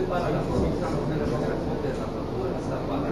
para la producción de la generación de la factura hasta para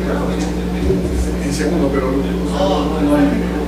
En segundo, pero no hay.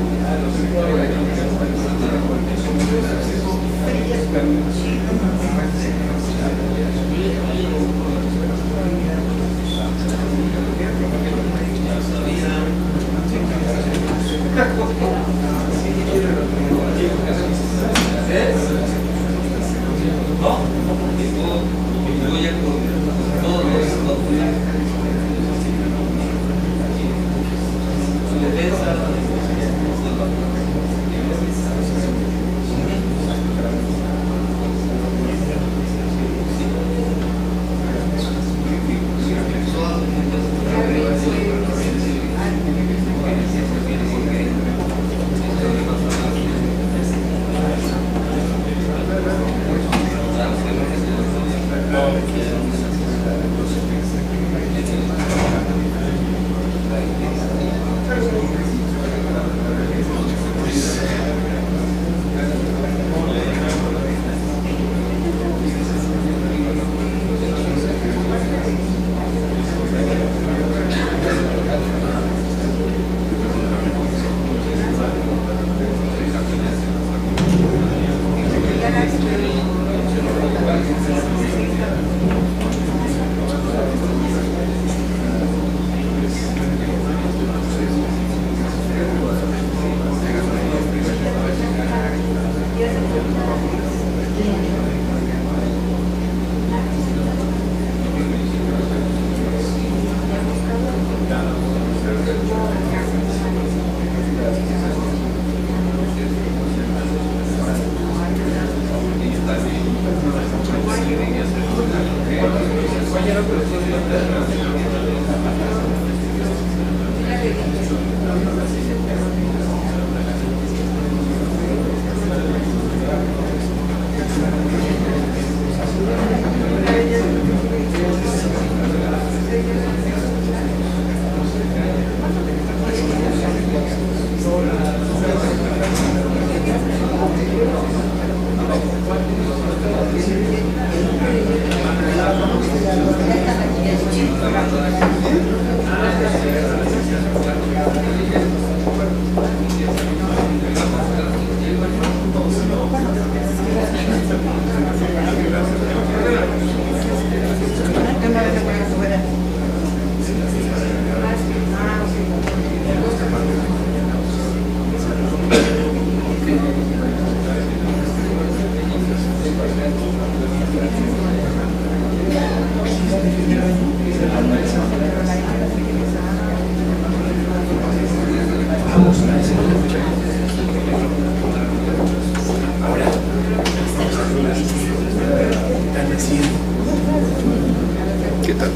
¿Qué tal?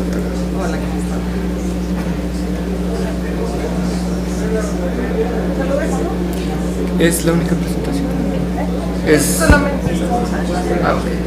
Hola, Es la única presentación. Es solamente ah, ok.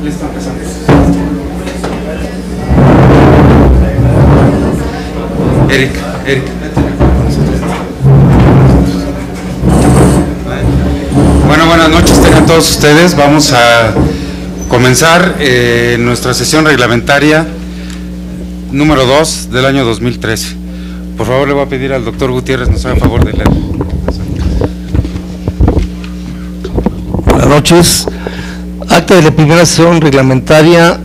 Listo, empezamos. Eric. Bueno, buenas noches tengan todos ustedes. Vamos a comenzar nuestra sesión reglamentaria número 2 del año 2013. Por favor, le voy a pedir al doctor Gutiérrez nos haga favor de leer. Buenas noches. Acta de la primera sesión reglamentaria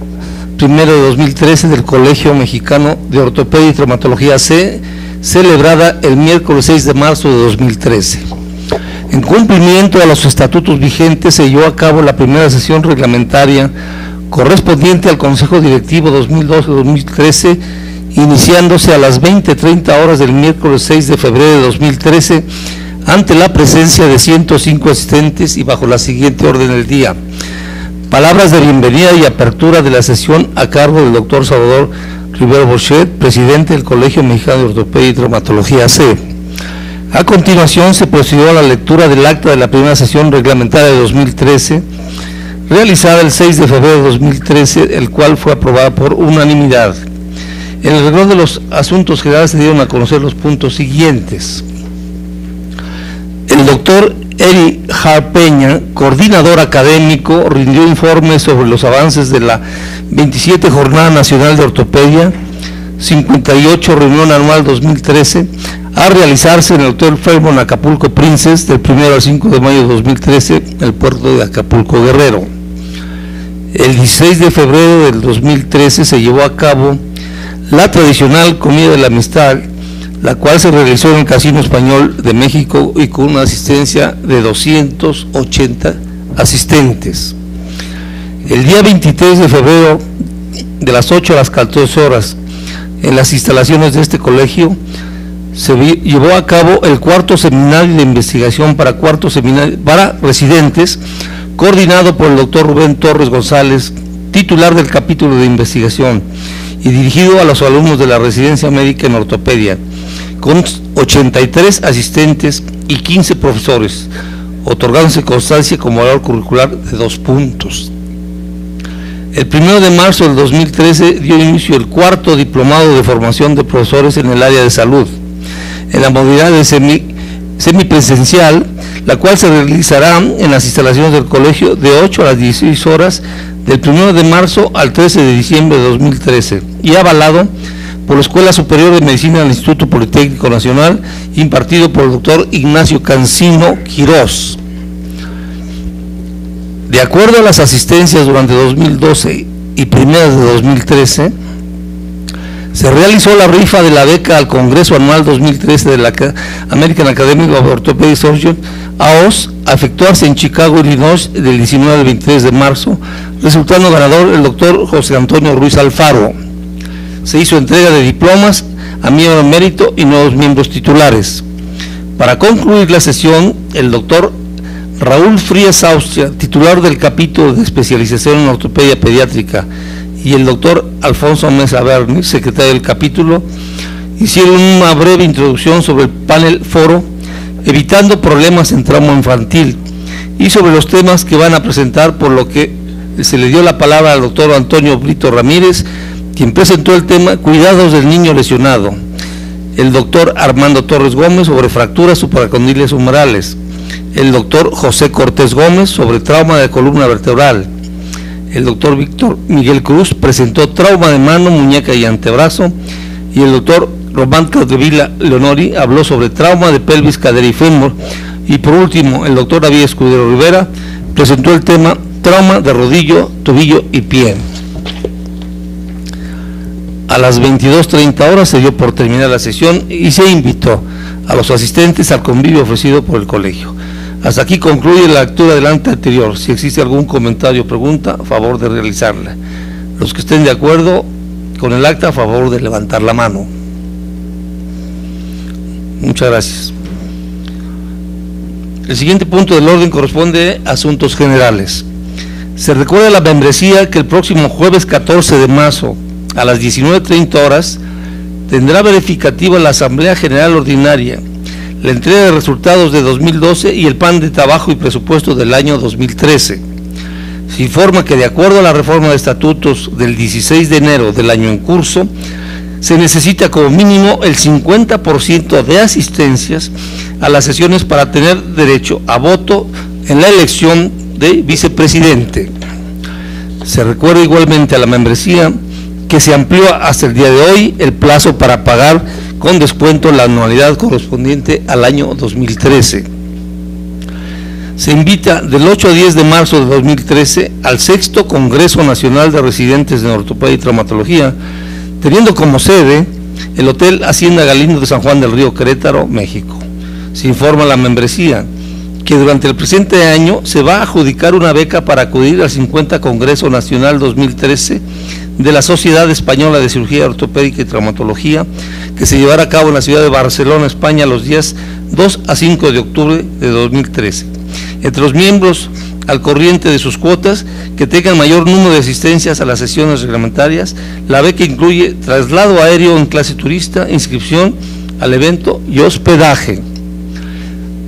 primero de 2013 del Colegio Mexicano de Ortopedia y Traumatología C, celebrada el miércoles 6 de marzo de 2013. En cumplimiento a los estatutos vigentes, se llevó a cabo la primera sesión reglamentaria correspondiente al Consejo Directivo 2012-2013, iniciándose a las 20:30 horas del miércoles 6 de febrero de 2013, ante la presencia de 105 asistentes y bajo la siguiente orden del día. Palabras de bienvenida y apertura de la sesión a cargo del doctor Salvador Rivero Bochet, presidente del Colegio Mexicano de Ortopedia y Traumatología C. A continuación se procedió a la lectura del acta de la primera sesión reglamentaria de 2013, realizada el 6 de febrero de 2013, el cual fue aprobada por unanimidad. En el renglón de los asuntos generales se dieron a conocer los puntos siguientes. El doctor Eri Peña, coordinador académico, rindió informes sobre los avances de la 27 Jornada Nacional de Ortopedia, 58 Reunión Anual 2013, a realizarse en el Hotel Fairmont Acapulco Princess del 1 al 5 de mayo de 2013 en el puerto de Acapulco Guerrero. El 16 de febrero del 2013 se llevó a cabo la tradicional Comida de la Amistad, la cual se realizó en el Casino Español de México y con una asistencia de 280 asistentes. El día 23 de febrero, de las 8 a las 14 horas, en las instalaciones de este colegio, se llevó a cabo el cuarto seminario de investigación para residentes, coordinado por el doctor Rubén Torres González, titular del capítulo de investigación, y dirigido a los alumnos de la residencia médica en ortopedia, con 83 asistentes y 15 profesores, otorgándose constancia como valor curricular de 2 puntos. El 1 de marzo del 2013 dio inicio el cuarto diplomado de formación de profesores en el área de salud, en la modalidad de semipresencial, la cual se realizará en las instalaciones del colegio de 8 a las 16 horas del 1 de marzo al 13 de diciembre de 2013 y avalado por la Escuela Superior de Medicina del Instituto Politécnico Nacional, impartido por el doctor Ignacio Cancino Quirós. De acuerdo a las asistencias durante 2012 y primeras de 2013, se realizó la rifa de la beca al Congreso Anual 2013 de la American Academy of Orthopedic Surgeons, AOS, a efectuarse en Chicago, Illinois, del 19 al 23 de marzo, resultando ganador el doctor José Antonio Ruiz Alfaro. Se hizo entrega de diplomas a miembros de mérito y nuevos miembros titulares. Para concluir la sesión, el doctor Raúl Frías Austria, titular del capítulo de especialización en ortopedia pediátrica, y el doctor Alfonso Mesa Berni, secretario del capítulo, hicieron una breve introducción sobre el panel foro Evitando Problemas en Trauma Infantil y sobre los temas que van a presentar, por lo que se le dio la palabra al doctor Antonio Brito Ramírez, quien presentó el tema Cuidados del Niño Lesionado, el doctor Armando Torres Gómez sobre fracturas supracondyles humorales, el doctor José Cortés Gómez sobre trauma de columna vertebral, el doctor Víctor Miguel Cruz presentó trauma de mano, muñeca y antebrazo, y el doctor Román Capdevila Leonori habló sobre trauma de pelvis, cadera y fémur, y por último el doctor David Escudero Rivera presentó el tema trauma de rodillo, tobillo y pie. A las 22:30 horas se dio por terminada la sesión y se invitó a los asistentes al convivio ofrecido por el colegio. Hasta aquí concluye la lectura del acta anterior. Si existe algún comentario o pregunta, a favor de realizarla. Los que estén de acuerdo con el acta, a favor de levantar la mano. Muchas gracias. El siguiente punto del orden corresponde a asuntos generales. Se recuerda a la membresía que el próximo jueves 14 de marzo a las 19:30 horas tendrá verificativa la Asamblea General Ordinaria, la entrega de resultados de 2012 y el plan de trabajo y presupuesto del año 2013. Se informa que de acuerdo a la reforma de estatutos del 16 de enero del año en curso, se necesita como mínimo el 50% de asistencias a las sesiones para tener derecho a voto en la elección de vicepresidente. Se recuerda igualmente a la membresía que se amplió hasta el día de hoy el plazo para pagar con descuento la anualidad correspondiente al año 2013. Se invita del 8 a 10 de marzo de 2013 al 6º Congreso Nacional de Residentes en Ortopedia y Traumatología, teniendo como sede el Hotel Hacienda Galindo de San Juan del Río, Querétaro, México. Se informa a la membresía que durante el presente año se va a adjudicar una beca para acudir al 50 Congreso Nacional 2013 de la Sociedad Española de Cirugía Ortopédica y Traumatología, que se llevará a cabo en la ciudad de Barcelona, España, los días 2 a 5 de octubre de 2013. Entre los miembros al corriente de sus cuotas que tengan mayor número de asistencias a las sesiones reglamentarias, la beca incluye traslado aéreo en clase turista, inscripción al evento y hospedaje.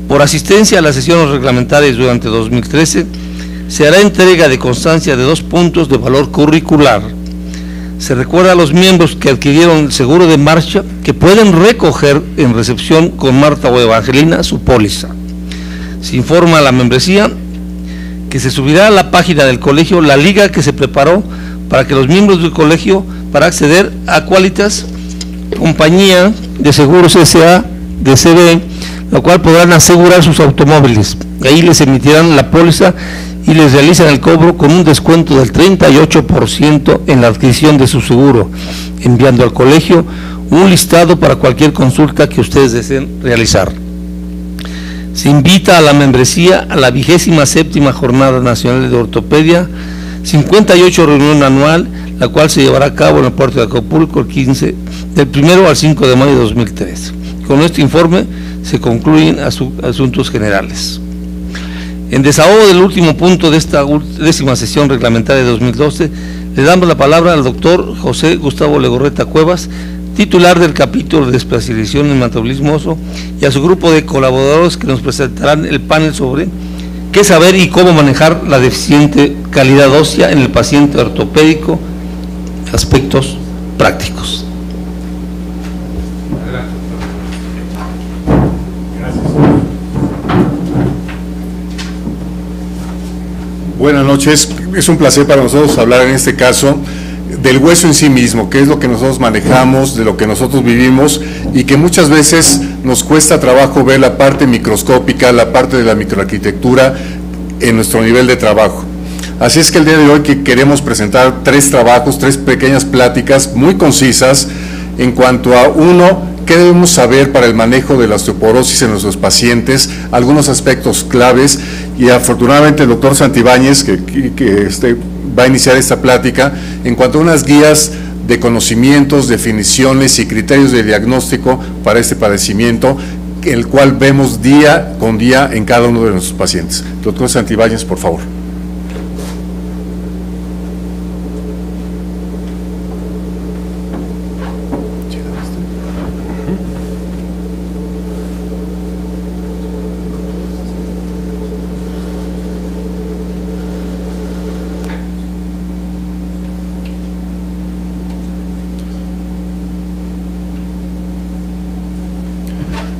Por asistencia a las sesiones reglamentarias durante 2013, se hará entrega de constancia de 2 puntos de valor curricular. Se recuerda a los miembros que adquirieron el seguro de marcha que pueden recoger en recepción con Marta o Evangelina su póliza. Se informa a la membresía que se subirá a la página del colegio la liga que se preparó para que los miembros del colegio para acceder a Qualitas, compañía de seguros S.A. de CB, la cual podrán asegurar sus automóviles. Ahí les emitirán la póliza y les realizan el cobro con un descuento del 38% en la adquisición de su seguro, enviando al colegio un listado para cualquier consulta que ustedes deseen realizar. Se invita a la membresía a la 27ª Jornada Nacional de Ortopedia, 58 reunión anual, la cual se llevará a cabo en el puerto de Acapulco del 1 al 5 de mayo de 2013. Con este informe se concluyen asuntos generales. En desahogo del último punto de esta 10ª sesión reglamentaria de 2012, le damos la palabra al doctor José Gustavo Legorreta Cuevas, titular del capítulo de especialización en metabolismo óseo, y a su grupo de colaboradores que nos presentarán el panel sobre qué saber y cómo manejar la deficiente calidad ósea en el paciente ortopédico, aspectos prácticos. Buenas noches, es un placer para nosotros hablar en este caso del hueso en sí mismo, que es lo que nosotros manejamos, de lo que nosotros vivimos y que muchas veces nos cuesta trabajo ver la parte microscópica, la parte de la microarquitectura en nuestro nivel de trabajo. Así es que el día de hoy que queremos presentar 3 trabajos, 3 pequeñas pláticas muy concisas en cuanto a uno, qué debemos saber para el manejo de la osteoporosis en nuestros pacientes, algunos aspectos claves, y afortunadamente el doctor Santibáñez, que va a iniciar esta plática, en cuanto a unas guías de conocimientos, definiciones y criterios de diagnóstico para este padecimiento, el cual vemos día con día en cada uno de nuestros pacientes. Doctor Santibáñez, por favor.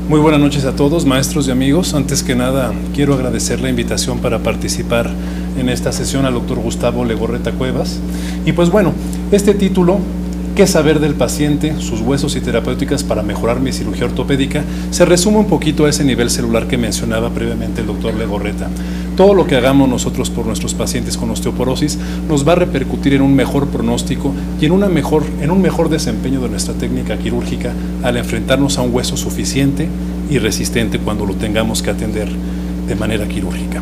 Muy buenas noches a todos, maestros y amigos. Antes que nada, quiero agradecer la invitación para participar en esta sesión al doctor Gustavo Legorreta Cuevas. Y pues bueno, este título, ¿qué saber del paciente, sus huesos y terapéuticas para mejorar mi cirugía ortopédica?, se resume un poquito a ese nivel celular que mencionaba previamente el doctor Legorreta. Todo lo que hagamos nosotros por nuestros pacientes con osteoporosis nos va a repercutir en un mejor pronóstico y en un mejor desempeño de nuestra técnica quirúrgica al enfrentarnos a un hueso suficiente y resistente cuando lo tengamos que atender de manera quirúrgica.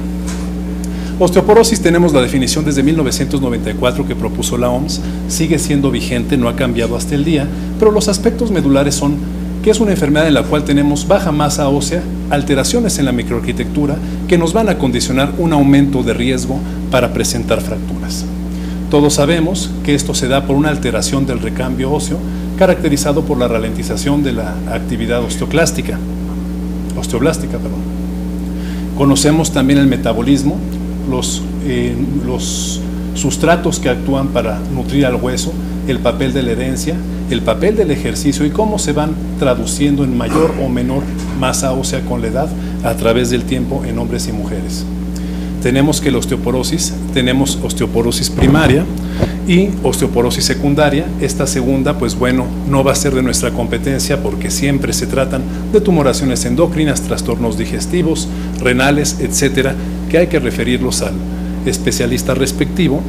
Osteoporosis, tenemos la definición desde 1994 que propuso la OMS, sigue siendo vigente, no ha cambiado hasta el día, pero los aspectos medulares son que es una enfermedad en la cual tenemos baja masa ósea, alteraciones en la microarquitectura que nos van a condicionar un aumento de riesgo para presentar fracturas. Todos sabemos que esto se da por una alteración del recambio óseo caracterizado por la ralentización de la actividad osteoclástica. osteoblástica, perdón. Conocemos también el metabolismo, los sustratos que actúan para nutrir al hueso, el papel de la herencia, el papel del ejercicio y cómo se van traduciendo en mayor o menor masa ósea con la edad a través del tiempo en hombres y mujeres. Tenemos que la osteoporosis, tenemos osteoporosis primaria y osteoporosis secundaria. Esta segunda, pues bueno, no va a ser de nuestra competencia porque siempre se tratan de tumoraciones endocrinas, trastornos digestivos, renales, etcétera, que hay que referirlos al especialista respectivo.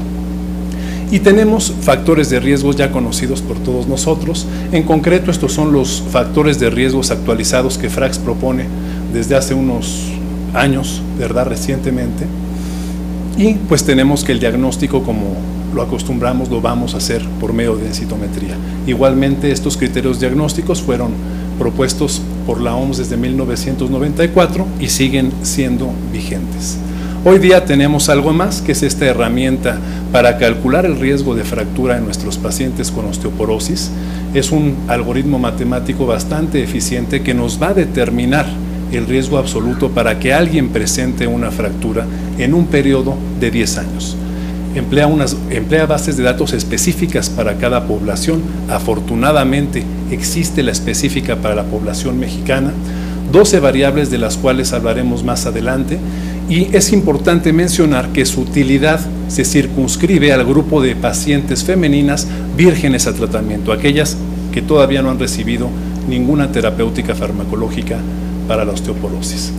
Y tenemos factores de riesgo ya conocidos por todos nosotros. En concreto, estos son los factores de riesgos actualizados que Frax propone desde hace unos años, ¿verdad?, recientemente. Y pues tenemos que el diagnóstico, como lo acostumbramos, lo vamos a hacer por medio de densitometría. Igualmente, estos criterios diagnósticos fueron propuestos por la OMS desde 1994 y siguen siendo vigentes. Hoy día tenemos algo más, que es esta herramienta para calcular el riesgo de fractura en nuestros pacientes con osteoporosis. Es un algoritmo matemático bastante eficiente que nos va a determinar el riesgo absoluto para que alguien presente una fractura en un periodo de 10 años. Emplea bases de datos específicas para cada población. Afortunadamente existe la específica para la población mexicana, 12 variables de las cuales hablaremos más adelante, y es importante mencionar que su utilidad se circunscribe al grupo de pacientes femeninas vírgenes a tratamiento, aquellas que todavía no han recibido ninguna terapéutica farmacológica para la osteoporosis.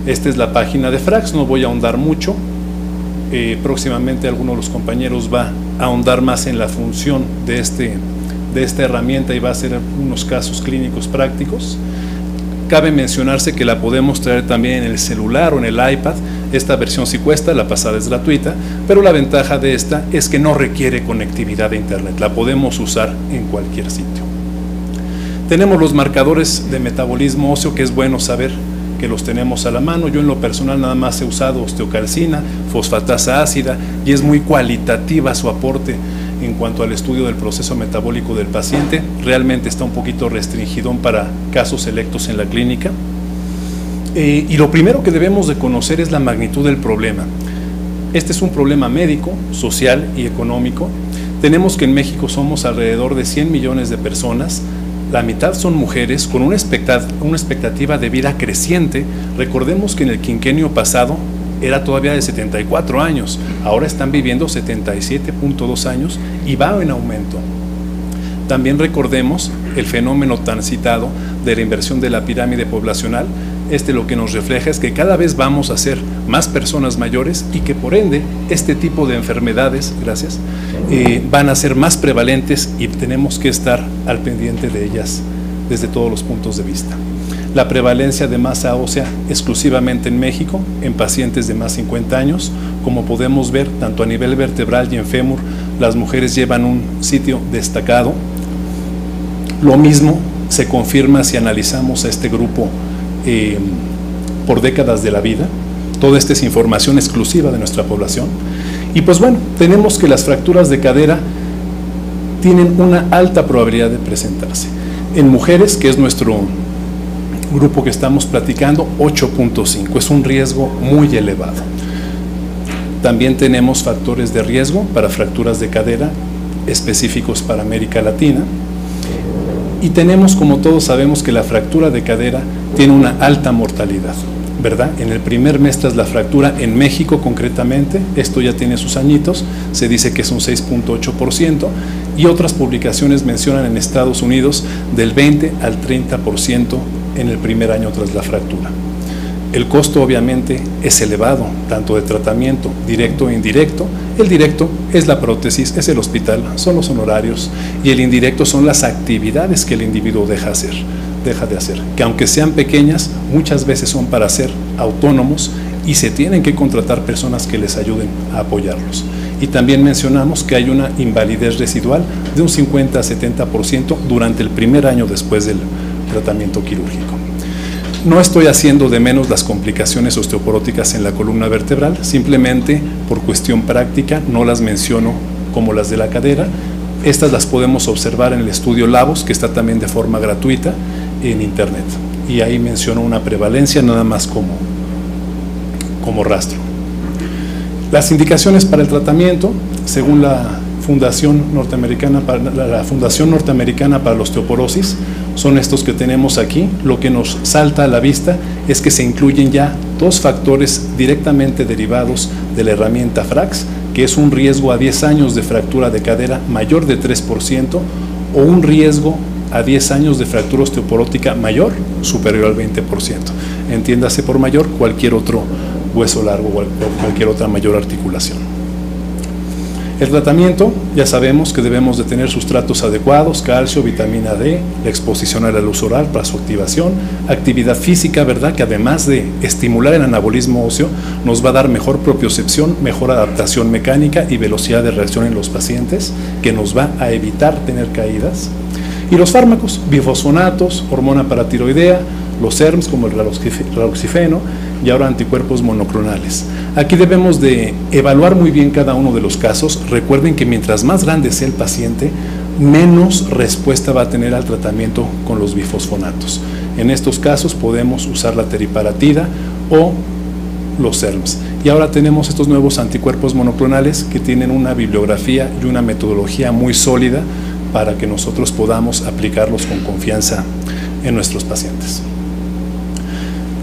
Esta es la página de Frax, no voy a ahondar mucho. Próximamente alguno de los compañeros va a ahondar más en la función de esta herramienta y va a hacer unos casos clínicos prácticos. Cabe mencionarse que la podemos traer también en el celular o en el iPad. Esta versión sí cuesta, la pasada es gratuita, pero la ventaja de esta es que no requiere conectividad a internet, la podemos usar en cualquier sitio. Tenemos los marcadores de metabolismo óseo, que es bueno saber que los tenemos a la mano. Yo en lo personal nada más he usado osteocalcina, fosfatasa ácida, y es muy cualitativa su aporte en cuanto al estudio del proceso metabólico del paciente. Realmente está un poquito restringido para casos selectos en la clínica. Y lo primero que debemos de conocer es la magnitud del problema. Este es un problema médico, social y económico. Tenemos que en México somos alrededor de 100 millones de personas. La mitad son mujeres con una expectativa de vida creciente. Recordemos que en el quinquenio pasado era todavía de 74 años, ahora están viviendo 77.2 años y va en aumento. También recordemos el fenómeno tan citado de la inversión de la pirámide poblacional. Lo que nos refleja es que cada vez vamos a ser más personas mayores y que por ende este tipo de enfermedades, van a ser más prevalentes y tenemos que estar al pendiente de ellas desde todos los puntos de vista. La prevalencia de masa ósea exclusivamente en México, en pacientes de más de 50 años, como podemos ver, tanto a nivel vertebral y en fémur, las mujeres llevan un sitio destacado. Lo mismo se confirma si analizamos a este grupo por décadas de la vida. Toda esta es información exclusiva de nuestra población. Y pues bueno, tenemos que las fracturas de cadera tienen una alta probabilidad de presentarse. En mujeres, que es nuestro grupo que estamos platicando, 8.5, es un riesgo muy elevado. También tenemos factores de riesgo para fracturas de cadera específicos para América Latina. Y tenemos, como todos sabemos, que la fractura de cadera tiene una alta mortalidad, ¿verdad? En el primer mes tras la fractura, en México concretamente, esto ya tiene sus añitos, se dice que es un 6.8%, y otras publicaciones mencionan en Estados Unidos del 20 al 30% en el primer año tras la fractura. El costo obviamente es elevado, tanto de tratamiento directo e indirecto. El directo es la prótesis, es el hospital, son los honorarios, y el indirecto son las actividades que el individuo deja de hacer, que aunque sean pequeñas, muchas veces son para ser autónomos y se tienen que contratar personas que les ayuden a apoyarlos. Y también mencionamos que hay una invalidez residual de un 50 a 70% durante el primer año después del tratamiento quirúrgico. No estoy haciendo de menos las complicaciones osteoporóticas en la columna vertebral, simplemente por cuestión práctica no las menciono como las de la cadera. Estas las podemos observar en el estudio Lavos, que está también de forma gratuita en internet. y ahí menciono una prevalencia nada más como rastro. Las indicaciones para el tratamiento, según la Fundación Norteamericana para la Osteoporosis, son estos que tenemos aquí. Lo que nos salta a la vista es que se incluyen ya 2 factores directamente derivados de la herramienta FRAX, que es un riesgo a 10 años de fractura de cadera mayor de 3% o un riesgo a 10 años de fractura osteoporótica mayor superior al 20%. Entiéndase por mayor cualquier otro hueso largo o cualquier otra mayor articulación. El tratamiento, ya sabemos que debemos de tener sustratos adecuados, calcio, vitamina D, la exposición a la luz solar para su activación, actividad física, ¿verdad?, que además de estimular el anabolismo óseo, nos va a dar mejor propiocepción, mejor adaptación mecánica y velocidad de reacción en los pacientes, que nos va a evitar tener caídas. Y los fármacos, bifosfonatos, hormona paratiroidea, los SERMs como el raloxifeno y ahora anticuerpos monoclonales. Aquí debemos de evaluar muy bien cada uno de los casos. Recuerden que mientras más grande sea el paciente, menos respuesta va a tener al tratamiento con los bifosfonatos. En estos casos podemos usar la teriparatida o los SERMs. Y ahora tenemos estos nuevos anticuerpos monoclonales que tienen una bibliografía y una metodología muy sólida para que nosotros podamos aplicarlos con confianza en nuestros pacientes.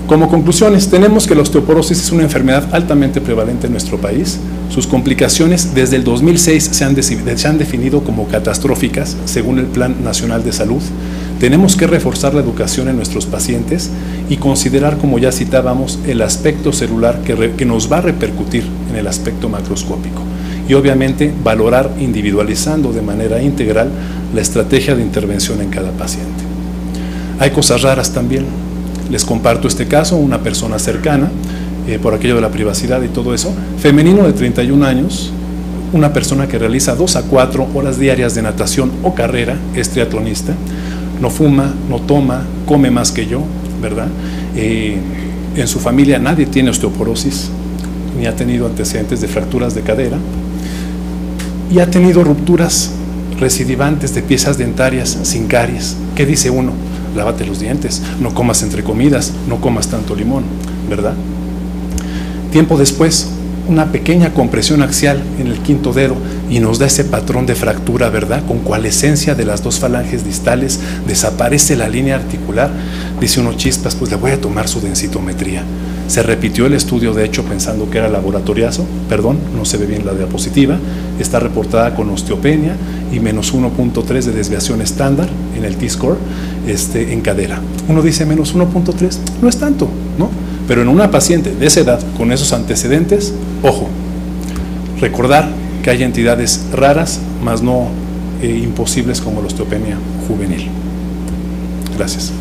Como conclusiones, tenemos que la osteoporosis es una enfermedad altamente prevalente en nuestro país. Sus complicaciones desde el 2006 se han definido como catastróficas según el Plan Nacional de Salud. Tenemos que reforzar la educación en nuestros pacientes y considerar, como ya citábamos, el aspecto celular que nos va a repercutir en el aspecto macroscópico. Y obviamente valorar individualizando de manera integral la estrategia de intervención en cada paciente. Hay cosas raras también. Les comparto este caso, una persona cercana, por aquello de la privacidad y todo eso, femenino de 31 años, una persona que realiza 2 a 4 horas diarias de natación o carrera, es triatlonista, no fuma, no toma, come más que yo, ¿verdad? En su familia nadie tiene osteoporosis, ni ha tenido antecedentes de fracturas de cadera, y ha tenido rupturas recidivantes de piezas dentarias sin caries. ¿Qué dice uno? Lávate los dientes, no comas entre comidas, no comas tanto limón, ¿verdad? Tiempo después, una pequeña compresión axial en el 5º dedo y nos da ese patrón de fractura, ¿verdad? Con coalescencia de las 2 falanges distales, desaparece la línea articular. Dice uno, chispas, pues le voy a tomar su densitometría. Se repitió el estudio, de hecho, pensando que era laboratoriazo, perdón, no se ve bien la diapositiva, está reportada con osteopenia y menos 1.3 de desviación estándar en el T-score en cadera. Uno dice menos 1.3, no es tanto, ¿no? Pero en una paciente de esa edad, con esos antecedentes, ojo, recordar que hay entidades raras, más no imposibles como la osteopenia juvenil. Gracias.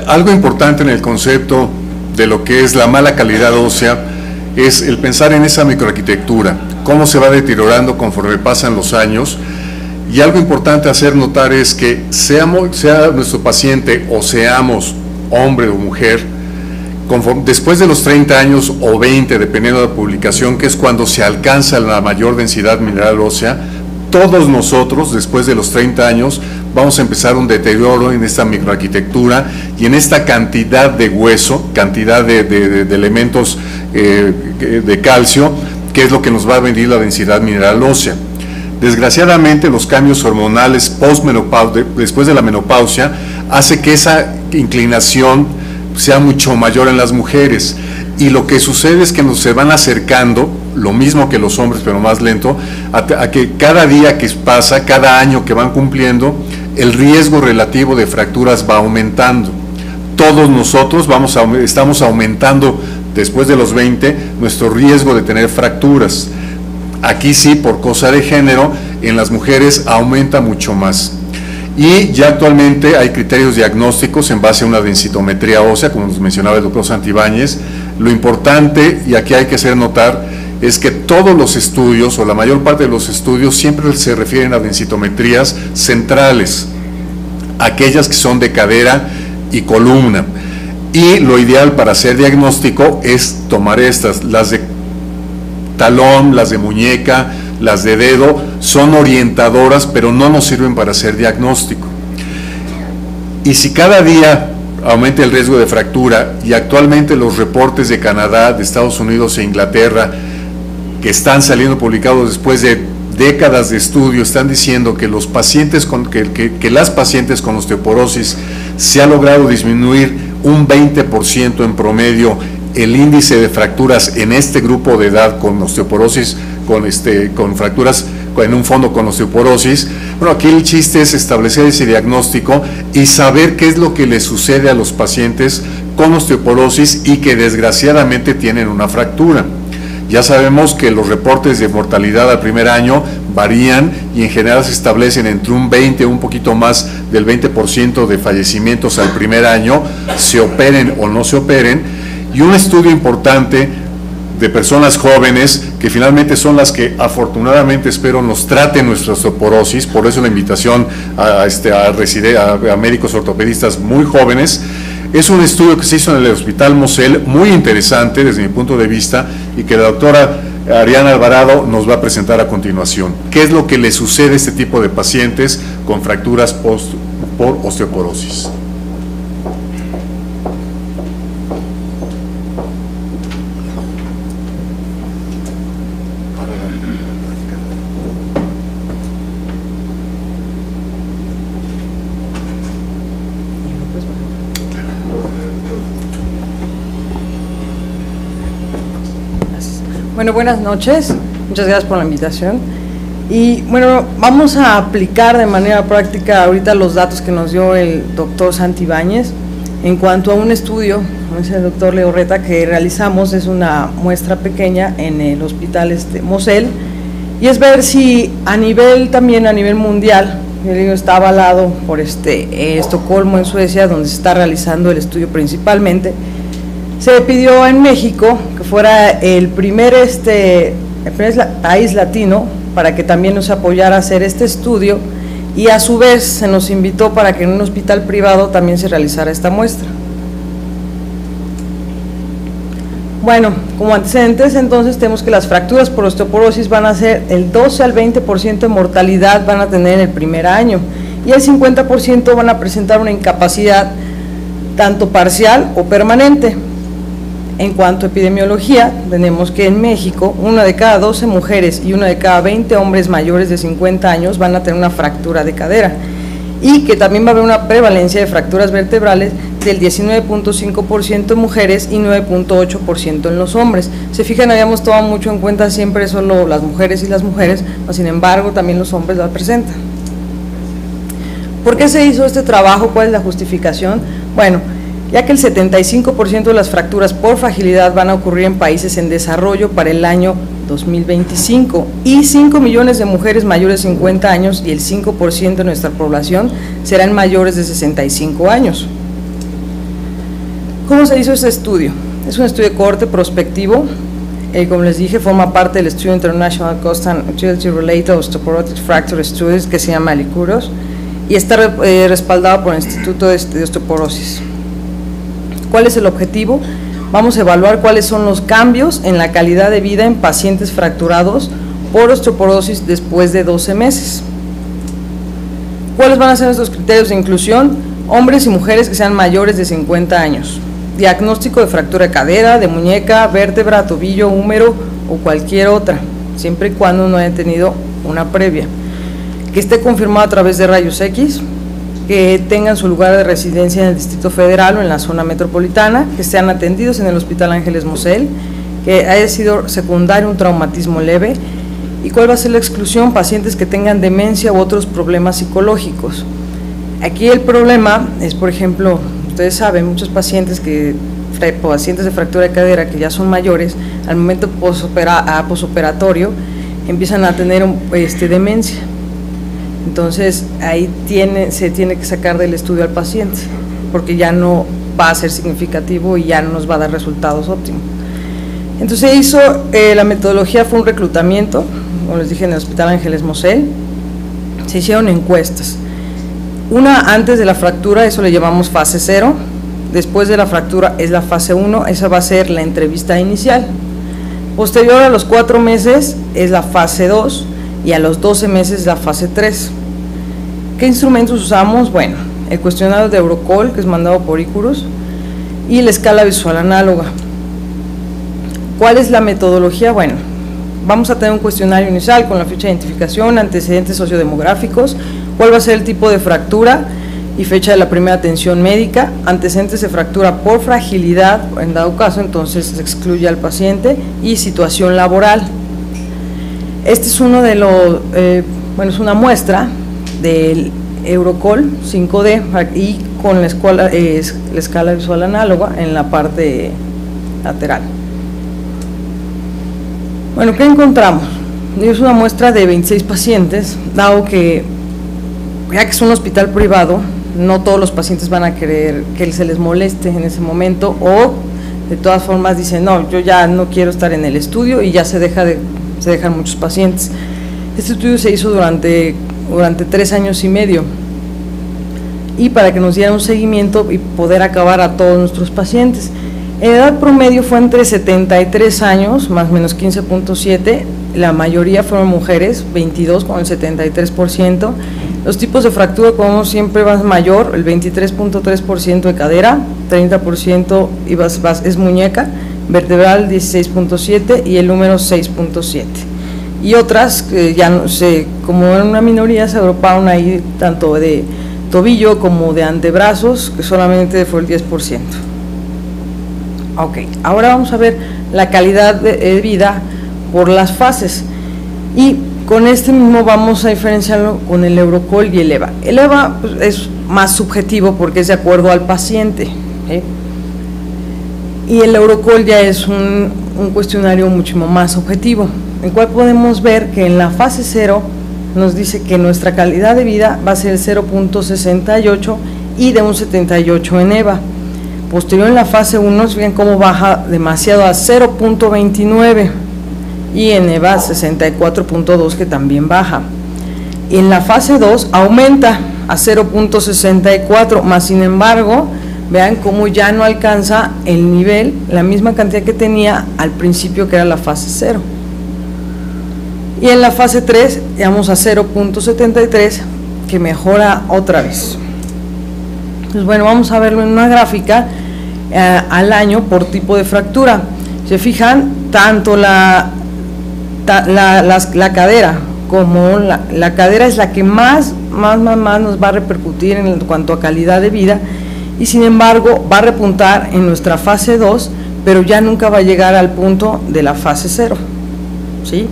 Algo importante en el concepto de lo que es la mala calidad ósea es el pensar en esa microarquitectura, cómo se va deteriorando conforme pasan los años. Y algo importante a hacer notar es que sea nuestro paciente o seamos hombre o mujer, después de los 30 años o 20, dependiendo de la publicación, que es cuando se alcanza la mayor densidad mineral ósea, todos nosotros, después de los 30 años, vamos a empezar un deterioro en esta microarquitectura y en esta cantidad de hueso, cantidad de elementos de calcio, que es lo que nos va a venir la densidad mineral ósea. Desgraciadamente, los cambios hormonales después de la menopausia, hace que esa inclinación sea mucho mayor en las mujeres. Y lo que sucede es que se van acercando, lo mismo que los hombres, pero más lento, a que cada día que pasa, cada año que van cumpliendo, el riesgo relativo de fracturas va aumentando. Todos nosotros estamos aumentando, después de los 20, nuestro riesgo de tener fracturas. Aquí sí, por cosa de género, en las mujeres aumenta mucho más. Y ya actualmente hay criterios diagnósticos en base a una densitometría ósea, como nos mencionaba el doctor Santibáñez. Lo importante, y aquí hay que hacer notar, es que todos los estudios, o la mayor parte de los estudios, siempre se refieren a densitometrías centrales, aquellas que son de cadera y columna. Y lo ideal para hacer diagnóstico es tomar estas, las de talón, las de muñeca, las de dedo, son orientadoras, pero no nos sirven para hacer diagnóstico. Y si cada día aumenta el riesgo de fractura, y actualmente los reportes de Canadá, de Estados Unidos e Inglaterra, que están saliendo publicados después de décadas de estudio, están diciendo que los pacientes que las pacientes con osteoporosis se ha logrado disminuir un 20% en promedio el índice de fracturas en este grupo de edad con osteoporosis, con fracturas en un fondo con osteoporosis. Bueno, aquí el chiste es establecer ese diagnóstico y saber qué es lo que le sucede a los pacientes con osteoporosis y que desgraciadamente tienen una fractura. Ya sabemos que los reportes de mortalidad al primer año varían y en general se establecen entre un 20 o un poquito más del 20% de fallecimientos al primer año, se operen o no se operen, y un estudio importante de personas jóvenes que finalmente son las que afortunadamente espero nos traten nuestra osteoporosis, por eso la invitación a médicos ortopedistas muy jóvenes. Es un estudio que se hizo en el Hospital Mosel, muy interesante desde mi punto de vista, y que la doctora Ariana Alvarado nos va a presentar a continuación. ¿Qué es lo que le sucede a este tipo de pacientes con fracturas por osteoporosis? Bueno, buenas noches, muchas gracias por la invitación. Y bueno, vamos a aplicar de manera práctica ahorita los datos que nos dio el doctor Santibáñez en cuanto a un estudio, como dice el doctor Legorreta, que realizamos. Es una muestra pequeña en el hospital Mosel, y es ver si también a nivel mundial, está avalado por Estocolmo en Suecia, donde se está realizando el estudio principalmente. Se pidió en México que fuera el primer país latino para que también nos apoyara a hacer este estudio, y a su vez se nos invitó para que en un hospital privado también se realizara esta muestra. Bueno, como antecedentes entonces tenemos que las fracturas por osteoporosis van a ser el 12 al 20% de mortalidad van a tener en el primer año, y el 50% van a presentar una incapacidad tanto parcial o permanente. En cuanto a epidemiología, tenemos que en México 1 de cada 12 mujeres y 1 de cada 20 hombres mayores de 50 años van a tener una fractura de cadera, y que también va a haber una prevalencia de fracturas vertebrales del 19.5% en mujeres y 9.8% en los hombres. Se fijan, habíamos tomado mucho en cuenta siempre solo las mujeres y las mujeres, sin embargo también los hombres la presentan. ¿Por qué se hizo este trabajo? ¿Cuál es la justificación? Bueno, ya que el 75% de las fracturas por fragilidad van a ocurrir en países en desarrollo para el año 2025, y 5 millones de mujeres mayores de 50 años y el 5% de nuestra población serán mayores de 65 años. ¿Cómo se hizo este estudio? Es un estudio de cohorte prospectivo, como les dije, forma parte del estudio International Cost and Utility Related Osteoporotic Fracture Studies, que se llama LICUROS, y está respaldado por el Instituto de Osteoporosis. ¿Cuál es el objetivo? Vamos a evaluar cuáles son los cambios en la calidad de vida en pacientes fracturados por osteoporosis después de 12 meses. ¿Cuáles van a ser nuestros criterios de inclusión? Hombres y mujeres que sean mayores de 50 años. Diagnóstico de fractura de cadera, de muñeca, vértebra, tobillo, húmero o cualquier otra, siempre y cuando no haya tenido una previa. Que esté confirmado a través de rayos X, que tengan su lugar de residencia en el Distrito Federal o en la zona metropolitana, que sean atendidos en el Hospital Ángeles Mosel, que haya sido secundario un traumatismo leve. ¿Y cuál va a ser la exclusión? Pacientes que tengan demencia u otros problemas psicológicos. Aquí el problema es, por ejemplo, ustedes saben, muchos pacientes de fractura de cadera que ya son mayores, al momento posoperatorio empiezan a tener demencia. Entonces ahí se tiene que sacar del estudio al paciente, porque ya no va a ser significativo y ya no nos va a dar resultados óptimos. Entonces la metodología fue un reclutamiento, como les dije, en el Hospital Ángeles Mosel. Se hicieron encuestas, una antes de la fractura, eso le llamamos fase 0, después de la fractura es la fase 1, esa va a ser la entrevista inicial. Posterior a los 4 meses es la fase 2 y a los 12 meses la fase 3. ¿Qué instrumentos usamos? Bueno, el cuestionario de Eurocol, que es mandado por Icarus, y la escala visual análoga. ¿Cuál es la metodología? Bueno, vamos a tener un cuestionario inicial con la fecha de identificación, antecedentes sociodemográficos, cuál va a ser el tipo de fractura y fecha de la primera atención médica, antecedentes de fractura por fragilidad, en dado caso, entonces se excluye al paciente, y situación laboral. Este es uno de los, es una muestra del Eurocol 5D y con la escala visual análoga en la parte lateral. Bueno, ¿qué encontramos? Es una muestra de 26 pacientes, dado que, ya que es un hospital privado, no todos los pacientes van a querer que se les moleste en ese momento, o de todas formas dicen, no, yo ya no quiero estar en el estudio, y ya se dejan muchos pacientes. Este estudio se hizo durante 3 años y medio, y para que nos diera un seguimiento y poder acabar a todos nuestros pacientes. En edad promedio fue entre 73 años, más o menos 15.7, la mayoría fueron mujeres, 22 con el 73%. Los tipos de fractura, como siempre, va mayor, el 23.3% de cadera, 30% es muñeca, vertebral 16.7 y el húmero 6.7. Y otras que ya no sé, como en una minoría, se agruparon ahí tanto de tobillo como de antebrazos, que solamente fue el 10%. Ok, ahora vamos a ver la calidad de vida por las fases, y con este mismo vamos a diferenciarlo con el Eurocol y el EVA. El EVA pues, es más subjetivo porque es de acuerdo al paciente, ¿sí? Y el Eurocol ya es un cuestionario mucho más objetivo, en el cual podemos ver que en la fase 0 nos dice que nuestra calidad de vida va a ser el 0.68 y de un 78 en EVA. Posterior en la fase 1, ven cómo baja demasiado a 0.29 y en EVA 64.2, que también baja. Y en la fase 2 aumenta a 0.64, más sin embargo, vean cómo ya no alcanza el nivel, la misma cantidad que tenía al principio, que era la fase 0. Y en la fase 3 llegamos a 0.73, que mejora otra vez. Pues bueno, vamos a verlo en una gráfica al año por tipo de fractura. Se fijan, tanto la cadera como la cadera es la que más nos va a repercutir en cuanto a calidad de vida, y sin embargo va a repuntar en nuestra fase 2, pero ya nunca va a llegar al punto de la fase 0, ¿sí?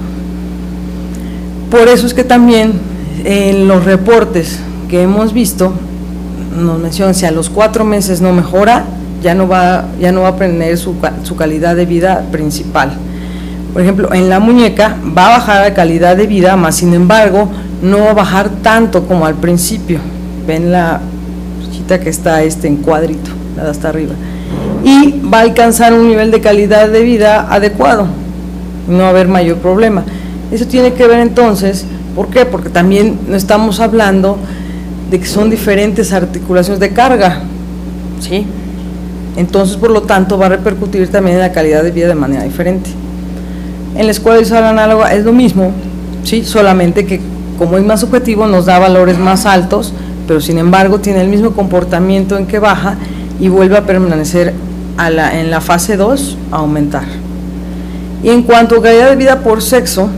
Por eso es que también en los reportes que hemos visto nos mencionan, si a los 4 meses no mejora, ya no va a tener su calidad de vida principal. Por ejemplo, en la muñeca va a bajar la calidad de vida, más sin embargo no va a bajar tanto como al principio. Ven la flechita que está en cuadrito, la de hasta arriba, y va a alcanzar un nivel de calidad de vida adecuado, no va a haber mayor problema. Eso tiene que ver entonces, ¿por qué? Porque también no estamos hablando de que son diferentes articulaciones de carga, ¿sí? Entonces, por lo tanto, va a repercutir también en la calidad de vida de manera diferente. En la escuela visual análoga es lo mismo, ¿sí? Solamente que como es más subjetivo nos da valores más altos, pero sin embargo tiene el mismo comportamiento en que baja y vuelve a permanecer en la fase 2 a aumentar. Y en cuanto a calidad de vida por sexo,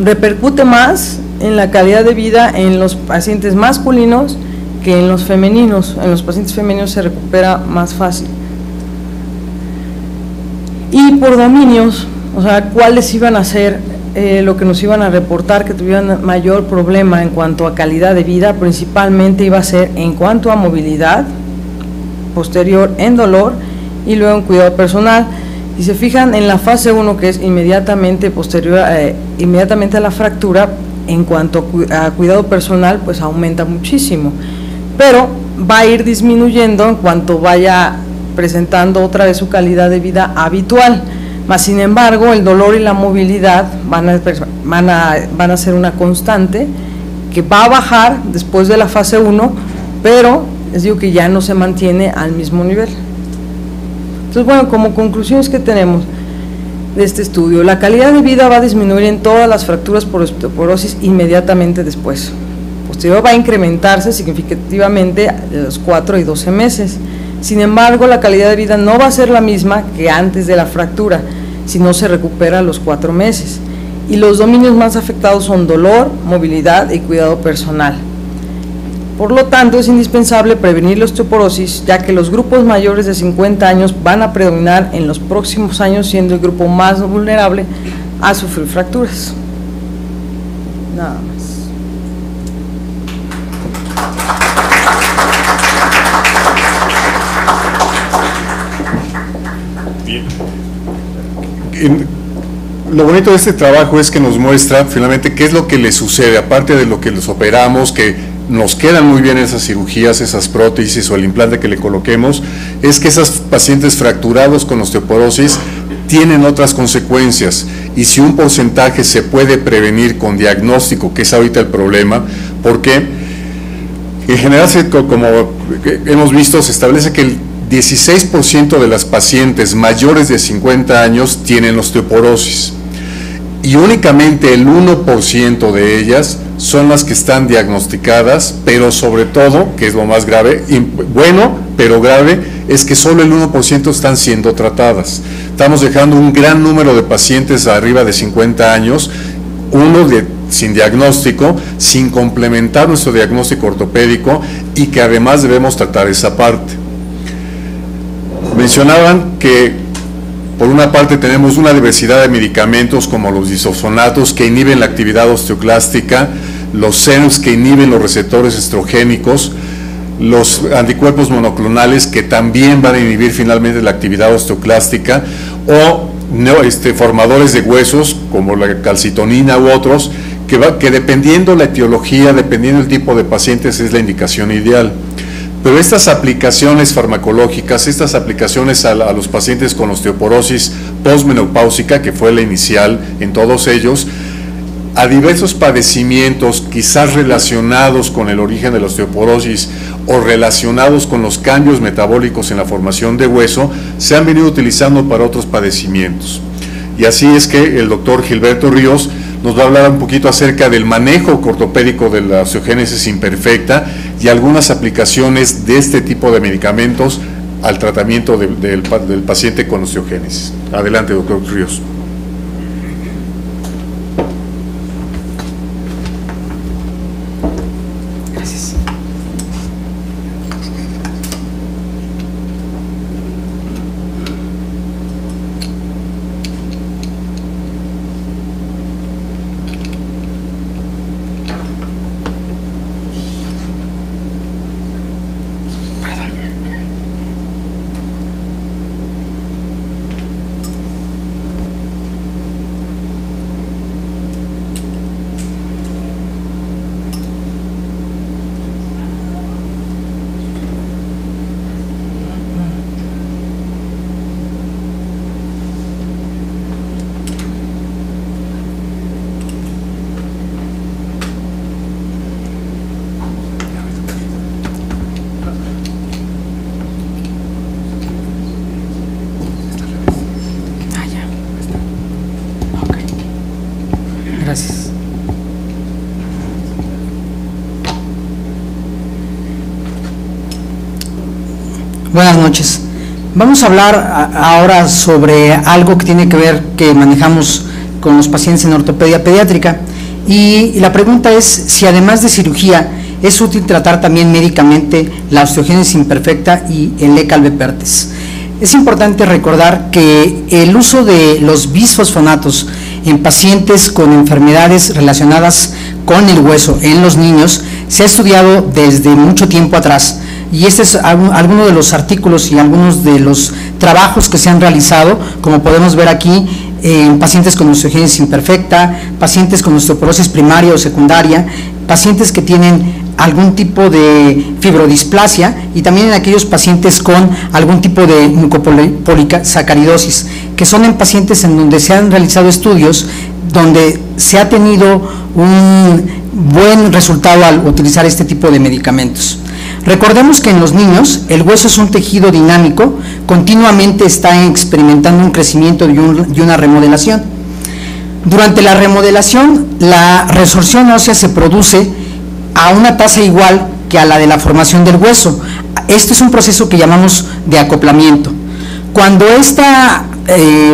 repercute más en la calidad de vida en los pacientes masculinos que en los femeninos. En los pacientes femeninos se recupera más fácil. Y por dominios, o sea, cuáles iban a ser lo que nos iban a reportar que tuvieran mayor problema en cuanto a calidad de vida, principalmente iba a ser en cuanto a movilidad, posterior en dolor y luego en cuidado personal. Si se fijan en la fase 1, que es inmediatamente posterior, inmediatamente a la fractura, en cuanto a cuidado personal, pues aumenta muchísimo, pero va a ir disminuyendo en cuanto vaya presentando otra vez su calidad de vida habitual. Más sin embargo, el dolor y la movilidad van a ser una constante que va a bajar después de la fase 1, pero les digo que ya no se mantiene al mismo nivel. Entonces, bueno, como conclusiones que tenemos, de este estudio. La calidad de vida va a disminuir en todas las fracturas por osteoporosis inmediatamente después. Posterior va a incrementarse significativamente de los 4 y 12 meses. Sin embargo, la calidad de vida no va a ser la misma que antes de la fractura, si no se recupera a los 4 meses. Y los dominios más afectados son dolor, movilidad y cuidado personal. Por lo tanto, es indispensable prevenir la osteoporosis, ya que los grupos mayores de 50 años van a predominar en los próximos años, siendo el grupo más vulnerable a sufrir fracturas. Nada más. Lo bonito de este trabajo es que nos muestra finalmente qué es lo que le sucede, aparte de lo que les operamos, que nos quedan muy bien esas cirugías, esas prótesis o el implante que le coloquemos, es que esos pacientes fracturados con osteoporosis tienen otras consecuencias, y si un porcentaje se puede prevenir con diagnóstico, que es ahorita el problema, porque en general, como hemos visto, se establece que el 16% de las pacientes mayores de 50 años tienen osteoporosis y únicamente el 1% de ellas son las que están diagnosticadas, pero sobre todo, que es lo más grave, bueno, pero grave, es que solo el 1% están siendo tratadas. Estamos dejando un gran número de pacientes arriba de 50 años, sin diagnóstico, sin complementar nuestro diagnóstico ortopédico, y que además debemos tratar esa parte. Mencionaban que por una parte tenemos una diversidad de medicamentos como los isofosfonatos que inhiben la actividad osteoclástica, los SERMs que inhiben los receptores estrogénicos, los anticuerpos monoclonales que también van a inhibir finalmente la actividad osteoclástica, o formadores de huesos como la calcitonina u otros, que dependiendo la etiología, dependiendo el tipo de pacientes, es la indicación ideal. Pero estas aplicaciones farmacológicas, estas aplicaciones a los pacientes con osteoporosis postmenopáusica, que fue la inicial en todos ellos, a diversos padecimientos quizás relacionados con el origen de la osteoporosis o relacionados con los cambios metabólicos en la formación de hueso, se han venido utilizando para otros padecimientos. Y así es que el doctor Gilberto Ríos nos va a hablar un poquito acerca del manejo ortopédico de la osteogénesis imperfecta y algunas aplicaciones de este tipo de medicamentos al tratamiento del paciente con osteogénesis. Adelante, doctor Ríos. Gracias. Gracias. Buenas noches. Vamos a hablar ahora sobre algo que tiene que ver, que manejamos con los pacientes en ortopedia pediátrica, y la pregunta es si además de cirugía es útil tratar también médicamente la osteogénesis imperfecta y el E-Calvepertes. Es importante recordar que el uso de los bisfosfonatos en pacientes con enfermedades relacionadas con el hueso en los niños se ha estudiado desde mucho tiempo atrás, y este es alguno de los artículos y algunos de los trabajos que se han realizado, como podemos ver aquí, en pacientes con osteogénesis imperfecta, pacientes con osteoporosis primaria o secundaria, pacientes que tienen algún tipo de fibrodisplasia, y también en aquellos pacientes con algún tipo de mucopolisacaridosis, que son en pacientes en donde se han realizado estudios donde se ha tenido un buen resultado al utilizar este tipo de medicamentos. Recordemos que en los niños el hueso es un tejido dinámico, continuamente está experimentando un crecimiento y una remodelación. Durante la remodelación, la resorción ósea se produce a una tasa igual que a la de la formación del hueso. Este es un proceso que llamamos de acoplamiento. Cuando esta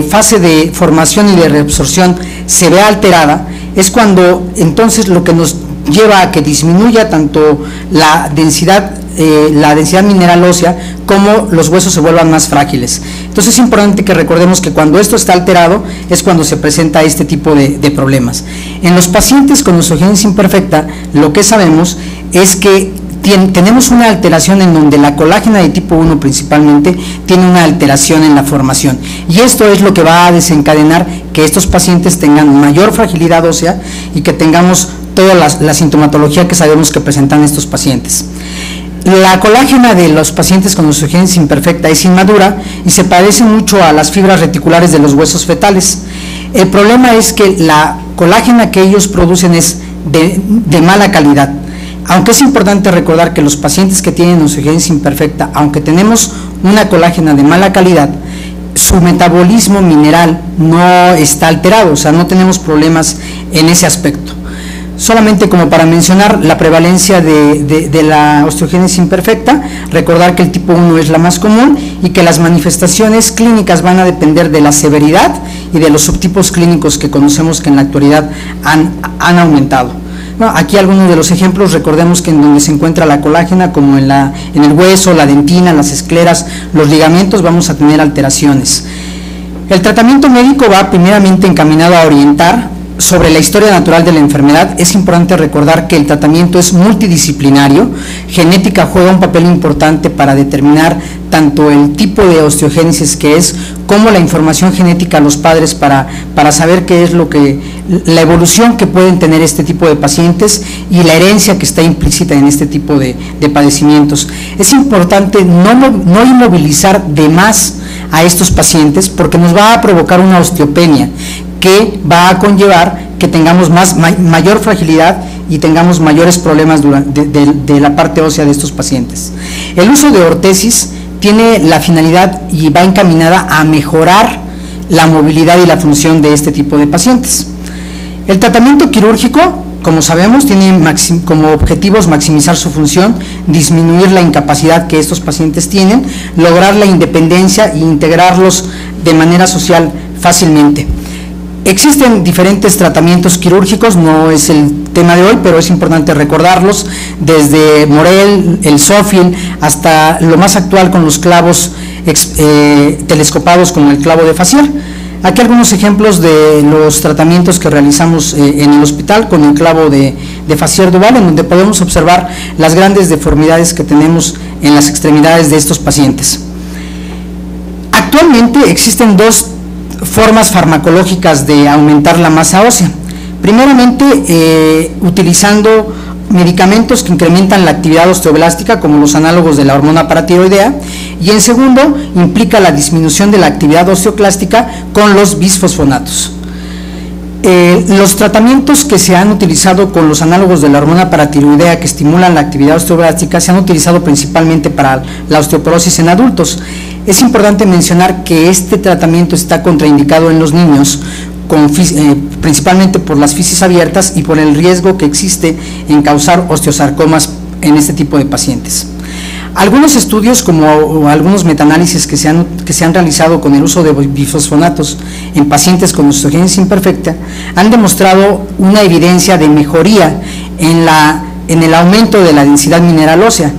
fase de formación y de reabsorción se ve alterada, es cuando entonces lo que nos lleva a que disminuya tanto la densidad mineral ósea como los huesos se vuelvan más frágiles. Entonces es importante que recordemos que cuando esto está alterado es cuando se presenta este tipo de problemas. En los pacientes con osteogénesis imperfecta, lo que sabemos es que tenemos una alteración en donde la colágena de tipo 1 principalmente tiene una alteración en la formación, y esto es lo que va a desencadenar que estos pacientes tengan mayor fragilidad ósea y que tengamos toda la sintomatología que sabemos que presentan estos pacientes. La colágena de los pacientes con osteogénesis imperfecta es inmadura y se parece mucho a las fibras reticulares de los huesos fetales. El problema es que la colágena que ellos producen es de mala calidad. Aunque es importante recordar que los pacientes que tienen osteogénesis imperfecta, aunque tenemos una colágena de mala calidad, su metabolismo mineral no está alterado, o sea, no tenemos problemas en ese aspecto. Solamente como para mencionar la prevalencia de la osteogénesis imperfecta, recordar que el tipo 1 es la más común y que las manifestaciones clínicas van a depender de la severidad y de los subtipos clínicos que conocemos que en la actualidad han aumentado. No, aquí algunos de los ejemplos, recordemos que en donde se encuentra la colágena, como en el hueso, la dentina, las escleras, los ligamentos, vamos a tener alteraciones. El tratamiento médico va primeramente encaminado a orientar sobre la historia natural de la enfermedad. Es importante recordar que el tratamiento es multidisciplinario. Genética juega un papel importante para determinar tanto el tipo de osteogénesis que es, como la información genética a los padres para saber qué es la evolución que pueden tener este tipo de pacientes y la herencia que está implícita en este tipo de padecimientos. Es importante no inmovilizar de más a estos pacientes porque nos va a provocar una osteopenia que va a conllevar que tengamos mayor fragilidad y tengamos mayores problemas de la parte ósea de estos pacientes. El uso de ortesis tiene la finalidad y va encaminada a mejorar la movilidad y la función de este tipo de pacientes. El tratamiento quirúrgico, como sabemos, tiene como objetivos maximizar su función, disminuir la incapacidad que estos pacientes tienen, lograr la independencia e integrarlos de manera social fácilmente. Existen diferentes tratamientos quirúrgicos, no es el tema de hoy, pero es importante recordarlos, desde Morel, el Sofil, hasta lo más actual con los clavos telescopados como el clavo de Fassier. Aquí algunos ejemplos de los tratamientos que realizamos en el hospital con el clavo de Fassier-Duval, en donde podemos observar las grandes deformidades que tenemos en las extremidades de estos pacientes. Actualmente existen dos formas farmacológicas de aumentar la masa ósea. Primeramente, utilizando medicamentos que incrementan la actividad osteoblástica, como los análogos de la hormona paratiroidea, y en segundo, implica la disminución de la actividad osteoclástica con los bisfosfonatos. Los tratamientos que se han utilizado con los análogos de la hormona paratiroidea que estimulan la actividad osteoblástica se han utilizado principalmente para la osteoporosis en adultos. Es importante mencionar que este tratamiento está contraindicado en los niños, principalmente por las fisis abiertas y por el riesgo que existe en causar osteosarcomas en este tipo de pacientes. Algunos estudios, como algunos metaanálisis que se han realizado con el uso de bifosfonatos en pacientes con osteogénesis imperfecta, han demostrado una evidencia de mejoría en el aumento de la densidad mineral ósea,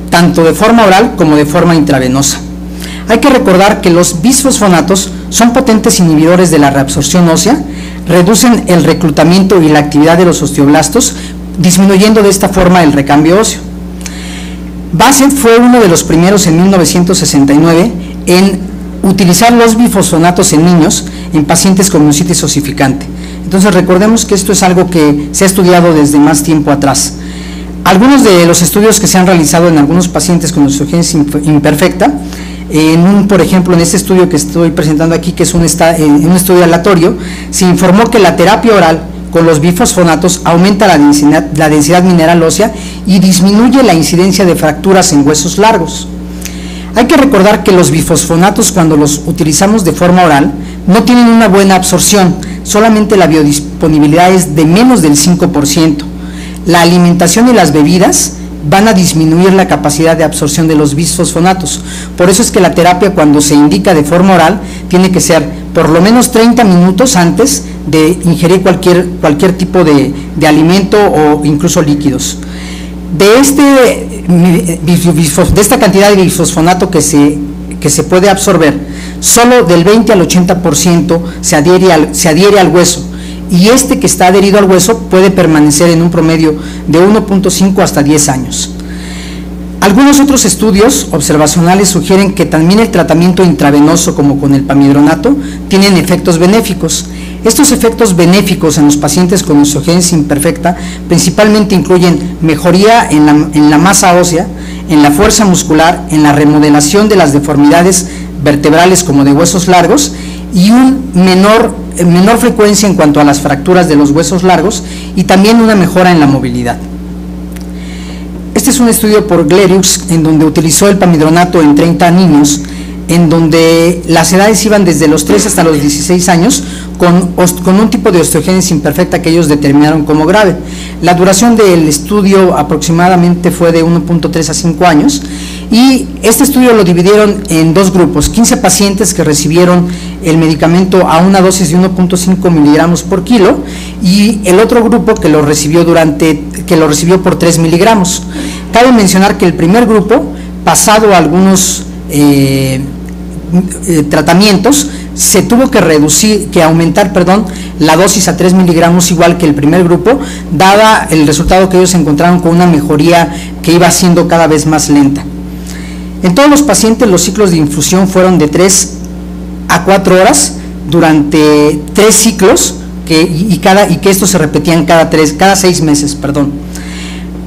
tanto de forma oral como de forma intravenosa. Hay que recordar que los bisfosfonatos son potentes inhibidores de la reabsorción ósea, reducen el reclutamiento y la actividad de los osteoblastos, disminuyendo de esta forma el recambio óseo. Bassett fue uno de los primeros en 1969 en utilizar los bifosfonatos en niños en pacientes con miositis osificante. Entonces recordemos que esto es algo que se ha estudiado desde más tiempo atrás. Algunos de los estudios que se han realizado en algunos pacientes con osteogénesis imperfecta, por ejemplo, en este estudio que estoy presentando aquí, que es un estudio aleatorio, se informó que la terapia oral con los bifosfonatos aumenta la densidad mineral ósea y disminuye la incidencia de fracturas en huesos largos. Hay que recordar que los bifosfonatos, cuando los utilizamos de forma oral, no tienen una buena absorción, solamente la biodisponibilidad es de menos del 5%. La alimentación y las bebidas van a disminuir la capacidad de absorción de los bisfosfonatos. Por eso es que la terapia, cuando se indica de forma oral, tiene que ser por lo menos 30 minutos antes de ingerir cualquier tipo de alimento o incluso líquidos. De esta cantidad de bifosfonato que se puede absorber, solo del 20 al 80% se adhiere al hueso, y este que está adherido al hueso puede permanecer en un promedio de 1.5 hasta 10 años. Algunos otros estudios observacionales sugieren que también el tratamiento intravenoso, como con el pamidronato, tienen efectos benéficos. Estos efectos benéficos en los pacientes con osteogénesis imperfecta principalmente incluyen mejoría en la masa ósea, en la fuerza muscular, en la remodelación de las deformidades vertebrales como de huesos largos, y menor frecuencia en cuanto a las fracturas de los huesos largos, y también una mejora en la movilidad. Este es un estudio por Gleriux, en donde utilizó el pamidronato en 30 niños, en donde las edades iban desde los 3 hasta los 16 años, con un tipo de osteogénesis imperfecta que ellos determinaron como grave. La duración del estudio aproximadamente fue de 1.3 a 5 años, y este estudio lo dividieron en dos grupos: 15 pacientes que recibieron el medicamento a una dosis de 1.5 miligramos por kilo, y el otro grupo que lo recibió por 3 miligramos. Cabe mencionar que el primer grupo, pasado algunos tratamientos, se tuvo que aumentar la dosis a 3 miligramos, igual que el primer grupo, dada el resultado que ellos encontraron con una mejoría que iba siendo cada vez más lenta. En todos los pacientes los ciclos de infusión fueron de 3 a 4 horas durante 3 ciclos, y que estos se repetían cada 6 meses.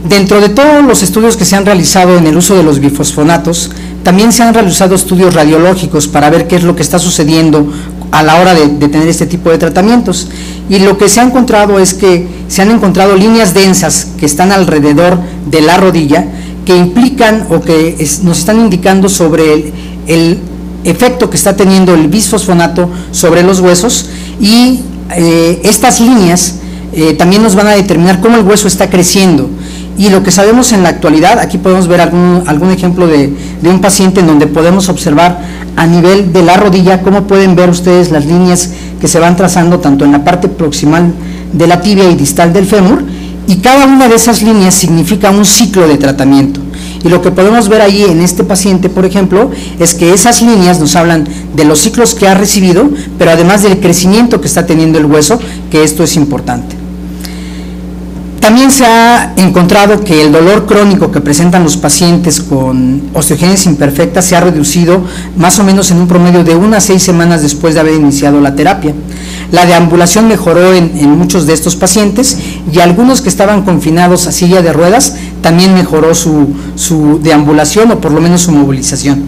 Dentro de todos los estudios que se han realizado en el uso de los bifosfonatos, también se han realizado estudios radiológicos para ver qué es lo que está sucediendo a la hora de tener este tipo de tratamientos, y lo que se ha encontrado es que se han encontrado líneas densas que están alrededor de la rodilla, que implican o que nos están indicando sobre el efecto que está teniendo el bisfosfonato sobre los huesos, y estas líneas también nos van a determinar cómo el hueso está creciendo. Y lo que sabemos en la actualidad, aquí podemos ver algún ejemplo de un paciente en donde podemos observar a nivel de la rodilla cómo pueden ver ustedes las líneas que se van trazando tanto en la parte proximal de la tibia y distal del fémur, y cada una de esas líneas significa un ciclo de tratamiento. Y lo que podemos ver ahí en este paciente, por ejemplo, es que esas líneas nos hablan de los ciclos que ha recibido, pero además del crecimiento que está teniendo el hueso, que esto es importante. También se ha encontrado que el dolor crónico que presentan los pacientes con osteogénesis imperfecta se ha reducido más o menos en un promedio de 1 a 6 semanas después de haber iniciado la terapia. La deambulación mejoró en muchos de estos pacientes, y algunos que estaban confinados a silla de ruedas también mejoró su deambulación, o por lo menos su movilización.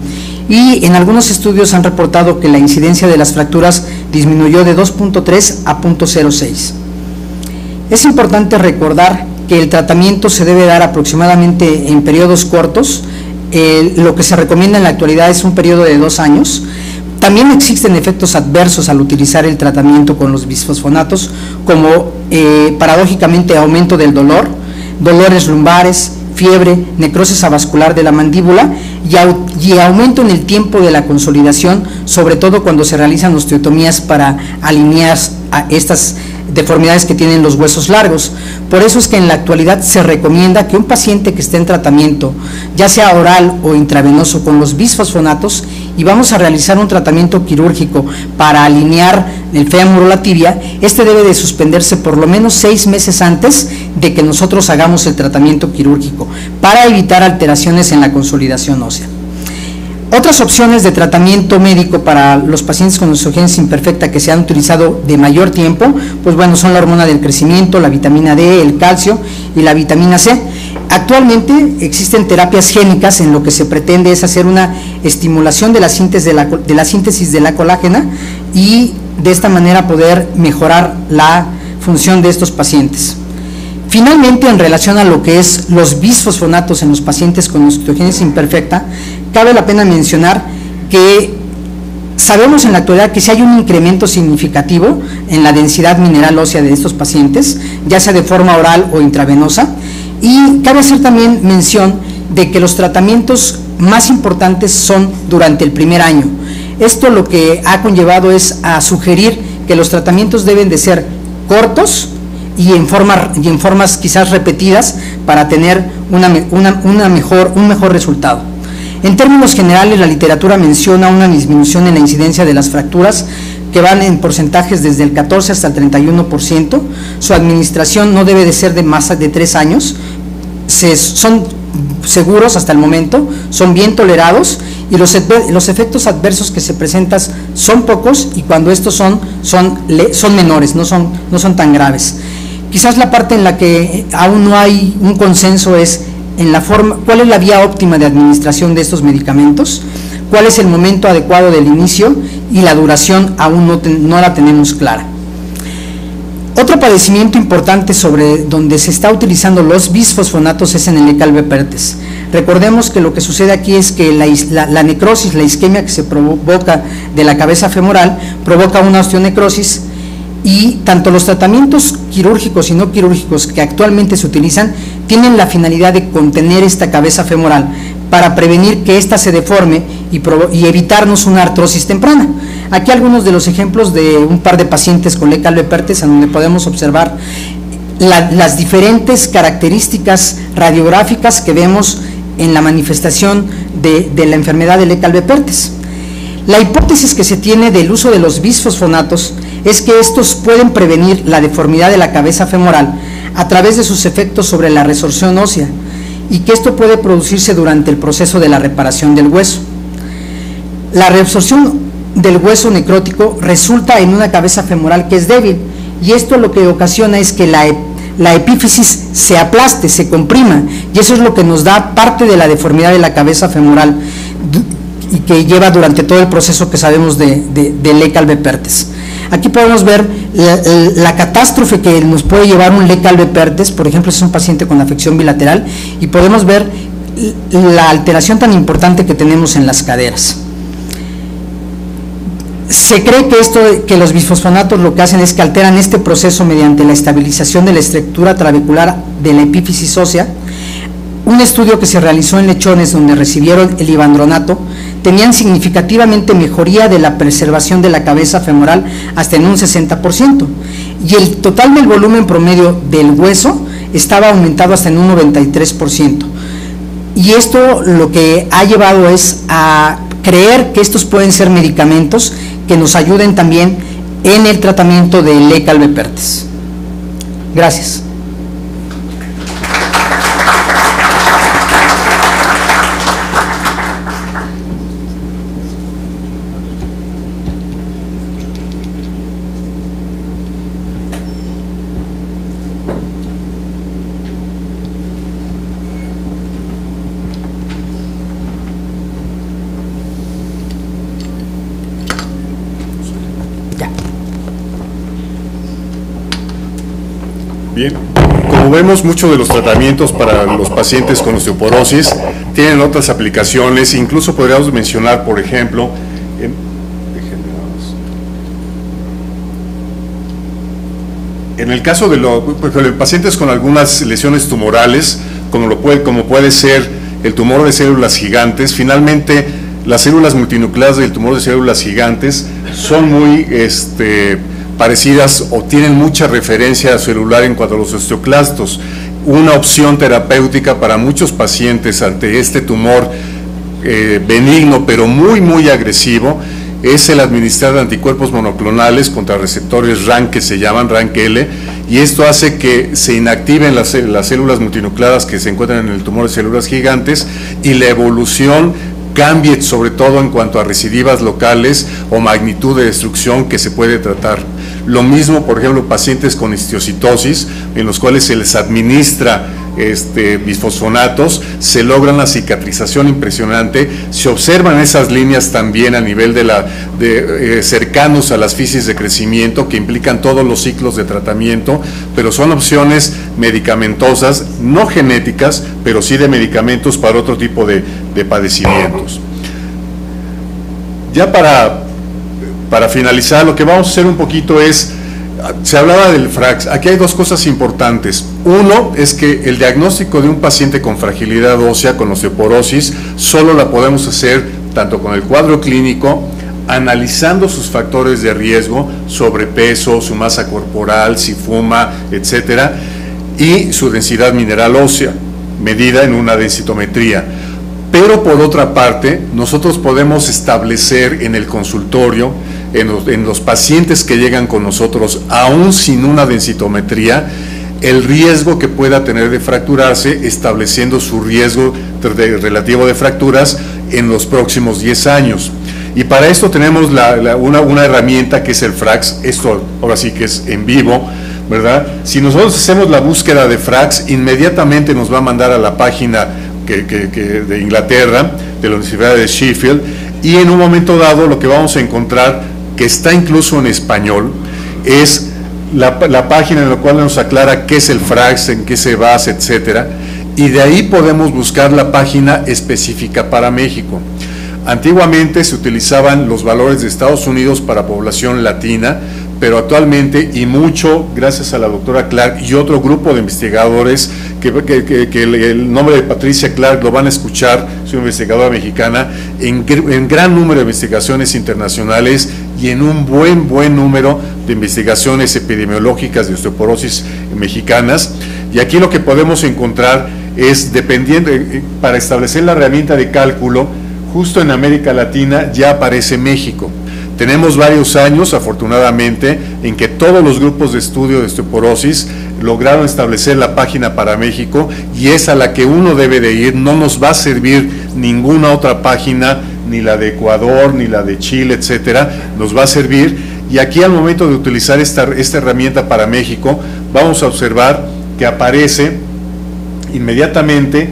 Y en algunos estudios han reportado que la incidencia de las fracturas disminuyó de 2.3 a 0.06. Es importante recordar que el tratamiento se debe dar aproximadamente en periodos cortos. Lo que se recomienda en la actualidad es un periodo de 2 años. También existen efectos adversos al utilizar el tratamiento con los bisfosfonatos, como paradójicamente aumento del dolor, dolores lumbares, fiebre, necrosis avascular de la mandíbula y aumento en el tiempo de la consolidación, sobre todo cuando se realizan osteotomías para alinear a estas deformidades que tienen los huesos largos. Por eso es que en la actualidad se recomienda que un paciente que esté en tratamiento, ya sea oral o intravenoso, con los bisfosfonatos, y vamos a realizar un tratamiento quirúrgico para alinear el fémur o la tibia, este debe de suspenderse por lo menos 6 meses antes de que nosotros hagamos el tratamiento quirúrgico, para evitar alteraciones en la consolidación ósea. Otras opciones de tratamiento médico para los pacientes con osteogénesis imperfecta que se han utilizado de mayor tiempo, pues bueno, son la hormona del crecimiento, la vitamina D, el calcio y la vitamina C. Actualmente existen terapias génicas en lo que se pretende es hacer una estimulación de la síntesis de la colágena, y de esta manera poder mejorar la función de estos pacientes. Finalmente, en relación a lo que es los bisfosfonatos en los pacientes con osteogénesis imperfecta, cabe la pena mencionar que sabemos en la actualidad que si hay un incremento significativo en la densidad mineral ósea de estos pacientes, ya sea de forma oral o intravenosa, y cabe hacer también mención de que los tratamientos más importantes son durante el primer año. Esto lo que ha conllevado es a sugerir que los tratamientos deben de ser cortos y en formas quizás repetidas para tener un mejor resultado. En términos generales, la literatura menciona una disminución en la incidencia de las fracturas que van en porcentajes desde el 14 hasta el 31%. Su administración no debe de ser de más de 3 años. Son seguros hasta el momento, son bien tolerados y los efectos adversos que se presentan son pocos, y cuando estos son menores, no son tan graves. Quizás la parte en la que aún no hay un consenso es en la forma, cuál es la vía óptima de administración de estos medicamentos, cuál es el momento adecuado del inicio, y la duración aún no la tenemos clara. Otro padecimiento importante sobre donde se está utilizando los bisfosfonatos es en el E. calvepertes. Recordemos que lo que sucede aquí es que la necrosis, la isquemia que se provoca de la cabeza femoral, provoca una osteonecrosis, y tanto los tratamientos quirúrgicos y no quirúrgicos que actualmente se utilizan tienen la finalidad de contener esta cabeza femoral para prevenir que ésta se deforme y evitarnos una artrosis temprana. Aquí algunos de los ejemplos de un par de pacientes con E. calvepertes, en donde podemos observar las diferentes características radiográficas que vemos en la manifestación de la enfermedad del E. calvepertes. La hipótesis que se tiene del uso de los bisfosfonatos es que estos pueden prevenir la deformidad de la cabeza femoral a través de sus efectos sobre la resorción ósea, y que esto puede producirse durante el proceso de la reparación del hueso. La reabsorción del hueso necrótico resulta en una cabeza femoral que es débil, y esto lo que ocasiona es que la epífisis se aplaste, se comprima, y eso es lo que nos da parte de la deformidad de la cabeza femoral y que lleva durante todo el proceso que sabemos del E. calvepertes. Aquí podemos ver la catástrofe que nos puede llevar un E. calvepertes. Por ejemplo, es un paciente con afección bilateral, y podemos ver la alteración tan importante que tenemos en las caderas. Se cree que los bisfosfonatos lo que hacen es que alteran este proceso mediante la estabilización de la estructura trabecular de la epífisis ósea. Un estudio que se realizó en lechones donde recibieron el ivandronato tenían significativamente mejoría de la preservación de la cabeza femoral hasta en un 60%, y el total del volumen promedio del hueso estaba aumentado hasta en un 93%. Y esto lo que ha llevado es a creer que estos pueden ser medicamentos que nos ayuden también en el tratamiento del E. calvepertes. Gracias. Bien, como vemos, muchos de los tratamientos para los pacientes con osteoporosis tienen otras aplicaciones. Incluso podríamos mencionar, por ejemplo, en el caso de los pacientes con algunas lesiones tumorales, como puede ser el tumor de células gigantes. Finalmente, las células multinucleadas del tumor de células gigantes son muy parecidas o tienen mucha referencia celular en cuanto a los osteoclastos. Una opción terapéutica para muchos pacientes ante este tumor benigno pero muy agresivo es el administrar anticuerpos monoclonales contra receptores RANK, que se llaman RANK-L, y esto hace que se inactiven las células multinucleadas que se encuentran en el tumor de células gigantes, y la evolución cambie, sobre todo en cuanto a recidivas locales o magnitud de destrucción que se puede tratar. Lo mismo, por ejemplo, pacientes con histiocytosis, en los cuales se les administra bisfosfonatos, se logra una cicatrización impresionante, se observan esas líneas también a nivel cercanos a las fisis de crecimiento que implican todos los ciclos de tratamiento, pero son opciones medicamentosas, no genéticas, pero sí de medicamentos para otro tipo de padecimientos. Ya para finalizar, lo que vamos a hacer un poquito es, se hablaba del FRAX, aquí hay dos cosas importantes. Uno es que el diagnóstico de un paciente con fragilidad ósea, con osteoporosis, solo la podemos hacer tanto con el cuadro clínico, analizando sus factores de riesgo, sobrepeso, su masa corporal, si fuma, etcétera, y su densidad mineral ósea, medida en una densitometría. Pero por otra parte, nosotros podemos establecer en el consultorio, en los pacientes que llegan con nosotros, aún sin una densitometría, el riesgo que pueda tener de fracturarse, estableciendo su riesgo relativo de fracturas en los próximos 10 años. Y para esto tenemos una herramienta que es el FRAX, esto ahora sí que es en vivo, ¿verdad? Si nosotros hacemos la búsqueda de FRAX, inmediatamente nos va a mandar a la página de Inglaterra, de la Universidad de Sheffield, y en un momento dado lo que vamos a encontrar, que está incluso en español, es la página en la cual nos aclara qué es el FRAX, en qué se basa, etcétera, y de ahí podemos buscar la página específica para México. Antiguamente se utilizaban los valores de Estados Unidos para población latina, pero actualmente, y mucho gracias a la doctora Clark y otro grupo de investigadores, que el nombre de Patricia Clark lo van a escuchar, es una investigadora mexicana, en gran número de investigaciones internacionales y en un buen número de investigaciones epidemiológicas de osteoporosis mexicanas. Y aquí lo que podemos encontrar es, dependiendo, para establecer la herramienta de cálculo, justo en América Latina ya aparece México. Tenemos varios años, afortunadamente, en que todos los grupos de estudio de osteoporosis lograron establecer la página para México, y es a la que uno debe de ir. No nos va a servir ninguna otra página, ni la de Ecuador, ni la de Chile, etcétera, nos va a servir. Y aquí, al momento de utilizar esta herramienta para México, vamos a observar que aparece inmediatamente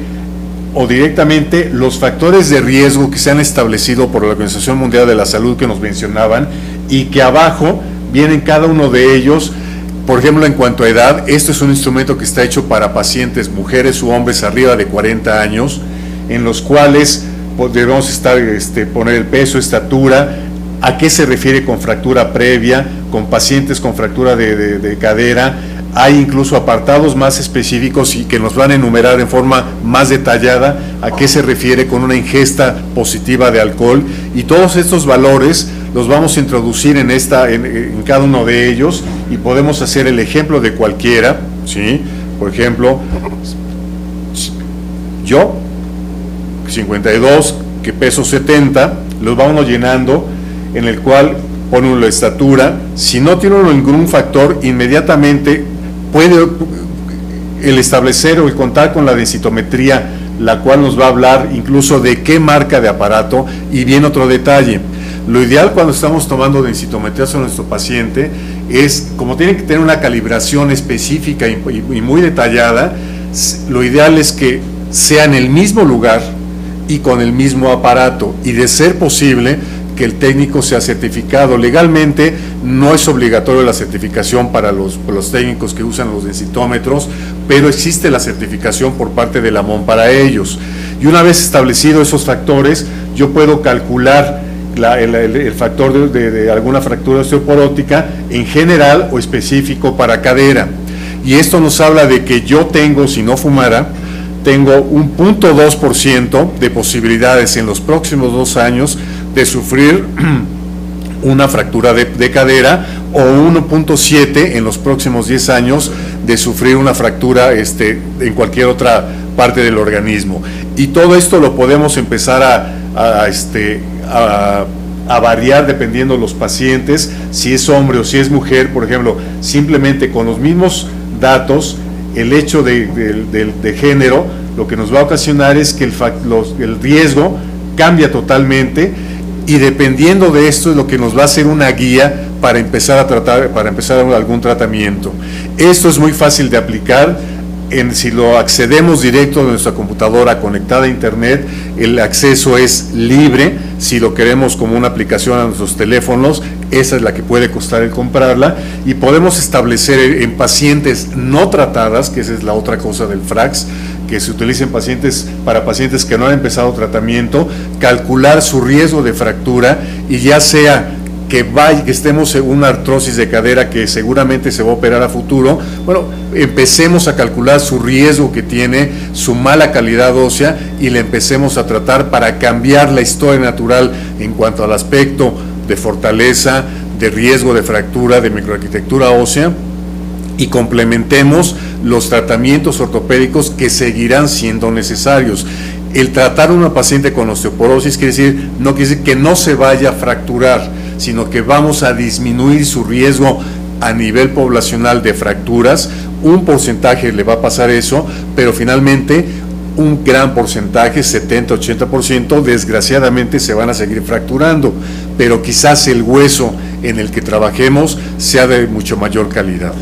o directamente los factores de riesgo que se han establecido por la Organización Mundial de la Salud, que nos mencionaban, y que abajo vienen cada uno de ellos. Por ejemplo, en cuanto a edad, esto es un instrumento que está hecho para pacientes, mujeres u hombres arriba de 40 años, en los cuales debemos poner el peso, estatura, a qué se refiere con fractura previa, con pacientes con fractura de cadera. Hay incluso apartados más específicos y que nos van a enumerar en forma más detallada a qué se refiere con una ingesta positiva de alcohol, y todos estos valores los vamos a introducir en cada uno de ellos, y podemos hacer el ejemplo de cualquiera, ¿sí? Por ejemplo, yo, 52, que peso 70, los vamos llenando, en el cual pone uno la estatura. Si no tiene uno ningún factor, inmediatamente puede el establecer o el contar con la densitometría, la cual nos va a hablar incluso de qué marca de aparato. Y bien, otro detalle, lo ideal cuando estamos tomando densitometrías a nuestro paciente es, como tiene que tener una calibración específica y muy detallada, lo ideal es que sea en el mismo lugar y con el mismo aparato, y de ser posible que el técnico sea certificado. Legalmente no es obligatorio la certificación para los técnicos que usan los densitómetros, pero existe la certificación por parte de la MON para ellos. Y una vez establecidos esos factores, yo puedo calcular el factor de alguna fractura osteoporótica en general o específico para cadera. Y esto nos habla de que yo tengo, si no fumara, tengo un 0.2% de posibilidades en los próximos 2 años de sufrir una fractura de cadera, o 1.7 en los próximos 10 años de sufrir una fractura en cualquier otra parte del organismo. Y todo esto lo podemos empezar a variar dependiendo de los pacientes, si es hombre o si es mujer. Por ejemplo, simplemente con los mismos datos, el hecho de género, lo que nos va a ocasionar es que el riesgo cambia totalmente, y dependiendo de esto es lo que nos va a hacer una guía para empezar algún tratamiento. Esto es muy fácil de aplicar. si lo accedemos directo de nuestra computadora conectada a internet, el acceso es libre. Si lo queremos como una aplicación a nuestros teléfonos, esa es la que puede costar el comprarla, y podemos establecer en pacientes no tratadas, que esa es la otra cosa del FRAX, que se utiliza para pacientes que no han empezado tratamiento, calcular su riesgo de fractura, y ya sea que estemos en una artrosis de cadera que seguramente se va a operar a futuro, bueno, empecemos a calcular su riesgo que tiene, su mala calidad ósea, y le empecemos a tratar para cambiar la historia natural en cuanto al aspecto de fortaleza, de riesgo de fractura, de microarquitectura ósea, y complementemos los tratamientos ortopédicos que seguirán siendo necesarios. El tratar a una paciente con osteoporosis no quiere decir que no se vaya a fracturar, sino que vamos a disminuir su riesgo a nivel poblacional de fracturas. Un porcentaje le va a pasar eso, pero finalmente un gran porcentaje, 70-80%, desgraciadamente se van a seguir fracturando, pero quizás el hueso en el que trabajemos sea de mucho mayor calidad.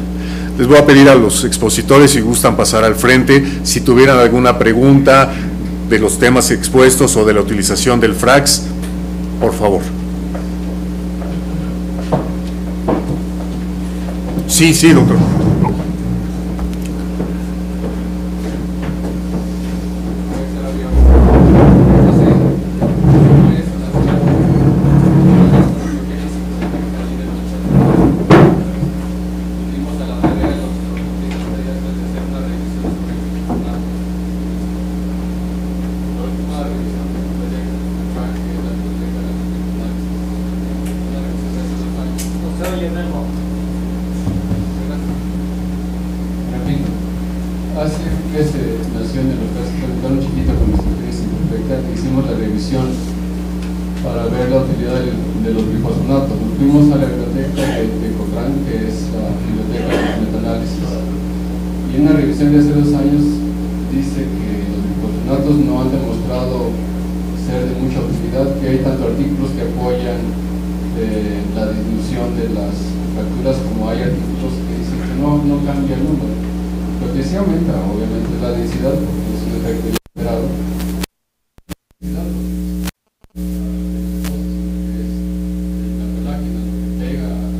Les voy a pedir a los expositores, si gustan pasar al frente, si tuvieran alguna pregunta de los temas expuestos o de la utilización del FRAX, por favor. Sí, doctor. Hace que se nació en el hospital chiquito con nuestra crisis imperfecta, hicimos la revisión para ver la utilidad de los glifosinatos. Nos fuimos a la biblioteca de Cochrane, que es la biblioteca de metaanálisis, y en una revisión de hace 2 años dice que los glifosinatos no han demostrado ser de mucha utilidad, que hay tanto artículos que apoyan la disminución de las fracturas como hay artículos que dicen que no cambia el número. Lo que sí aumenta, obviamente, es la densidad, porque es un efecto ya esperado. La colágena, lo que pega a la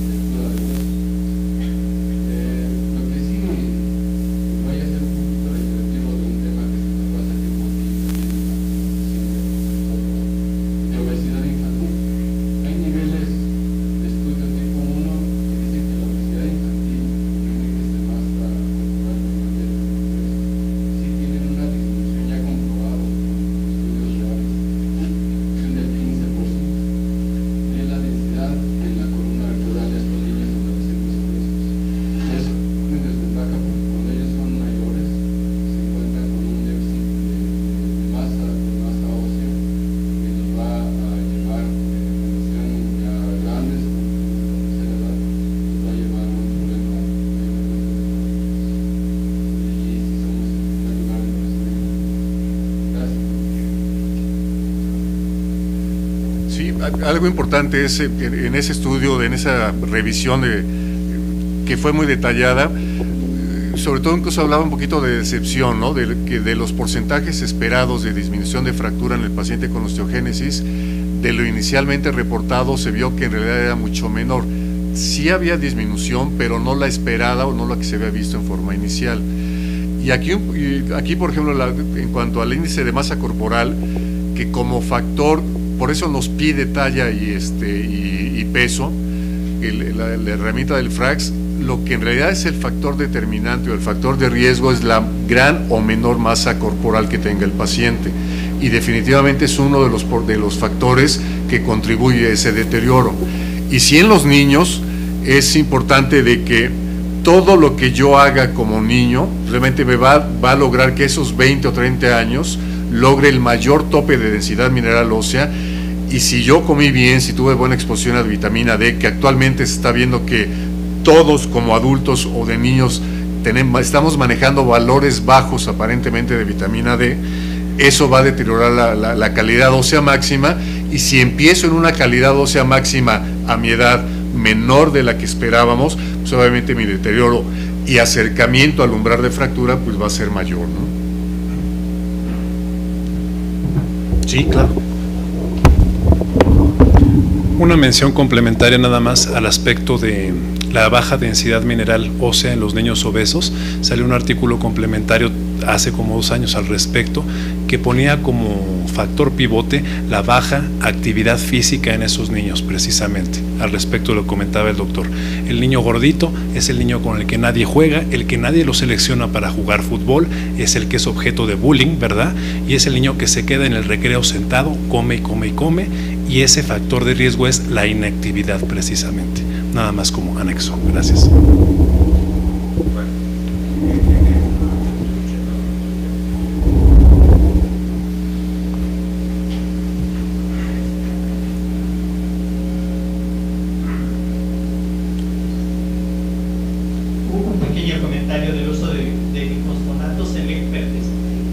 estructura del hueso. Lo que sí voy a hacer un poquito reiterativo de un tema que se nos pasa aquí un poquito de obesidad infantil. Hay niveles de estudio tipo 1 que dicen que la obesidad infantil Algo importante es en ese estudio, en esa revisión que fue muy detallada, sobre todo incluso hablaba un poquito de decepción, ¿no? de los porcentajes esperados de disminución de fractura en el paciente con osteogénesis, de lo inicialmente reportado se vio que en realidad era mucho menor. Sí había disminución, pero no la esperada o no la que se había visto en forma inicial. Y aquí por ejemplo, en cuanto al índice de masa corporal, que como factor, por eso nos pide talla y peso, la herramienta del FRAX, lo que en realidad es el factor determinante o el factor de riesgo es la gran o menor masa corporal que tenga el paciente, y definitivamente es uno de los factores que contribuye a ese deterioro. Y si en los niños es importante de que todo lo que yo haga como niño realmente me va a lograr que esos 20 o 30 años logre el mayor tope de densidad mineral ósea. Y si yo comí bien, si tuve buena exposición a vitamina D, que actualmente se está viendo que todos como adultos o de niños estamos manejando valores bajos aparentemente de vitamina D, eso va a deteriorar la calidad ósea máxima. Y si empiezo en una calidad ósea máxima a mi edad menor de la que esperábamos, pues obviamente mi deterioro y acercamiento al umbral de fractura pues va a ser mayor, ¿no? Sí, claro. Una mención complementaria nada más al aspecto de la baja densidad mineral ósea en los niños obesos. Salió un artículo complementario hace como 2 años al respecto, que ponía como factor pivote la baja actividad física en esos niños, precisamente. Al respecto lo comentaba el doctor. El niño gordito es el niño con el que nadie juega, el que nadie lo selecciona para jugar fútbol, es el que es objeto de bullying, ¿verdad? Y es el niño que se queda en el recreo sentado, come y come y come, y ese factor de riesgo es la inactividad, precisamente. Nada más como anexo. Gracias. Un pequeño comentario del uso de fosfonatos en expertos.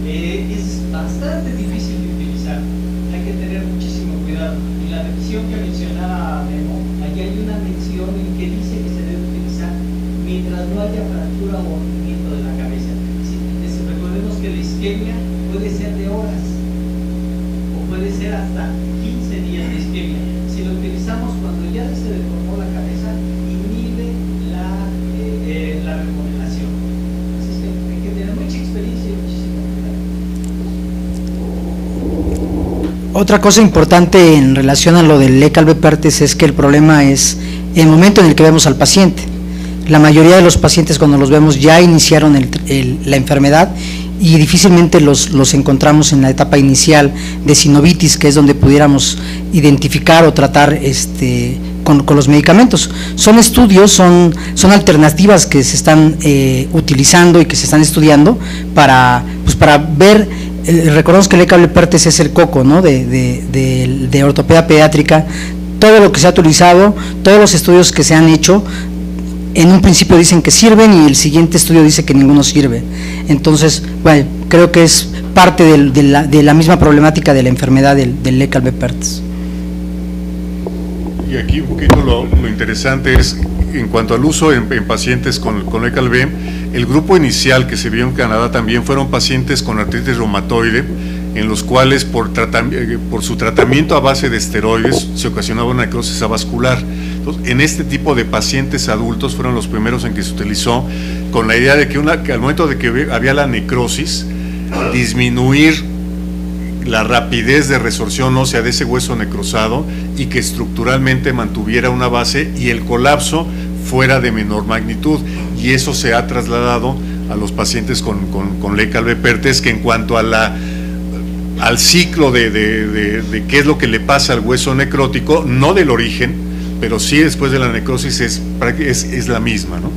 Es bastante difícil de utilizar, hay que tener muchísimo cuidado. Y la revisión que mencionaba Memo, allí hay una mención en que dice que se debe utilizar mientras no haya fractura o hundimiento de la cabeza. Recordemos que la isquemia puede ser de horas o puede ser hasta 15 días de isquemia. Si lo utilizamos cuando ya se deformó la cabeza, inhibe la remodelación. Así es que hay que tener mucha experiencia y muchísimo cuidado. Otra cosa importante en relación a lo del Leckalbe-Perthes es que el problema es el momento en el que vemos al paciente. La mayoría de los pacientes cuando los vemos ya iniciaron la enfermedad y difícilmente los encontramos en la etapa inicial de sinovitis, que es donde pudiéramos identificar o tratar con los medicamentos. Son estudios, son alternativas que se están utilizando y que se están estudiando para ver. Recordemos que el Leckalbe-Perthes es el coco, ¿no?, de ortopedia pediátrica. Todo lo que se ha utilizado, todos los estudios que se han hecho, en un principio dicen que sirven y el siguiente estudio dice que ninguno sirve. Entonces, bueno, creo que es parte de la misma problemática de la enfermedad del Leckalbe-Perthes. Y aquí un poquito lo interesante es, en cuanto al uso en pacientes con Leckalbe, el grupo inicial que se vio en Canadá también fueron pacientes con artritis reumatoide, en los cuales por su tratamiento a base de esteroides se ocasionaba una necrosis avascular. Entonces, en este tipo de pacientes adultos fueron los primeros en que se utilizó, con la idea de que al momento de que había la necrosis, disminuir la rapidez de resorción ósea de ese hueso necrosado y que estructuralmente mantuviera una base y el colapso fuera de menor magnitud, y eso se ha trasladado a los pacientes con Leckalbe-Perthes, que en cuanto a al ciclo de qué es lo que le pasa al hueso necrótico, no del origen, pero sí después de la necrosis es la misma, ¿no?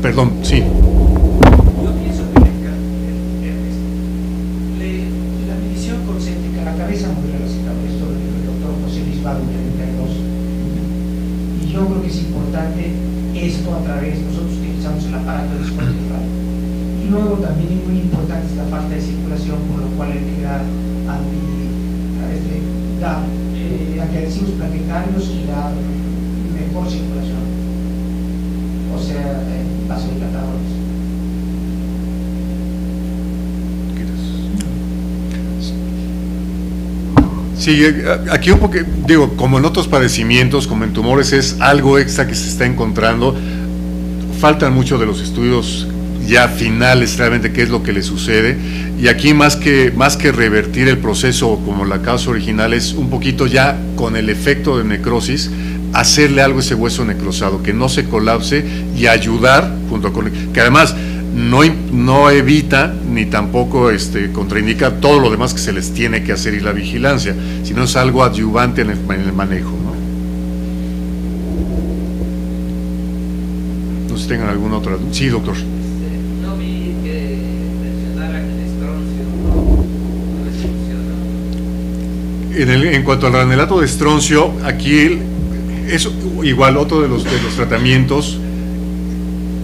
Perdón, sí. Yo pienso que la medición concéntrica, la cabeza muy relacionada, esto lo dijo el doctor José Luis Vado, 32, y yo creo que es importante esto a través, nosotros utilizamos el aparato de Spotify, y luego también es muy importante esta parte de circulación, por lo cual hay que dar antiadhesivos plaquetarios y dar mejor circulación, o sea, vasodilatadores. Sí, aquí un poco, digo, como en otros padecimientos, como en tumores, es algo extra que se está encontrando. Faltan muchos de los estudios ya finales realmente qué es lo que le sucede, y aquí más que revertir el proceso como la causa original, es un poquito ya con el efecto de necrosis hacerle algo a ese hueso necrosado, que no se colapse, y ayudar junto con que además no evita ni tampoco contraindica todo lo demás que se les tiene que hacer y la vigilancia, sino es algo adyuvante en el manejo, ¿no? No sé si tengan alguna otra. Sí, doctor. No vi que mencionaran el estroncio, ¿no? En cuanto al granulato de estroncio, aquí es igual otro de los tratamientos.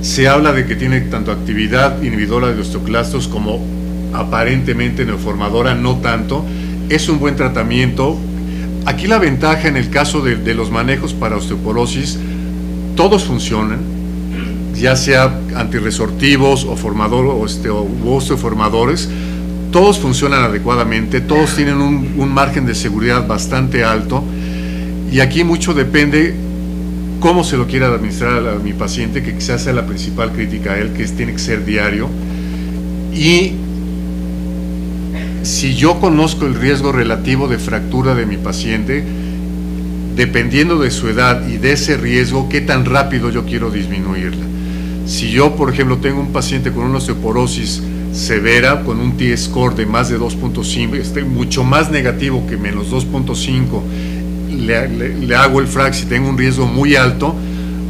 Se habla de que tiene tanto actividad inhibidora de osteoclastos como aparentemente neoformadora, no tanto. Es un buen tratamiento. Aquí la ventaja en el caso de los manejos para osteoporosis, todos funcionan, ya sea antirresortivos o osteoformadores, todos funcionan adecuadamente, todos tienen un margen de seguridad bastante alto, y aquí mucho depende cómo se lo quiera administrar a mi paciente, que quizás sea la principal crítica a él, que tiene que ser diario. Y si yo conozco el riesgo relativo de fractura de mi paciente, dependiendo de su edad y de ese riesgo, qué tan rápido yo quiero disminuirla. Si yo, por ejemplo, tengo un paciente con una osteoporosis severa, con un T-score de más de 2.5, mucho más negativo que menos 2.5, le hago el FRAX y tengo un riesgo muy alto,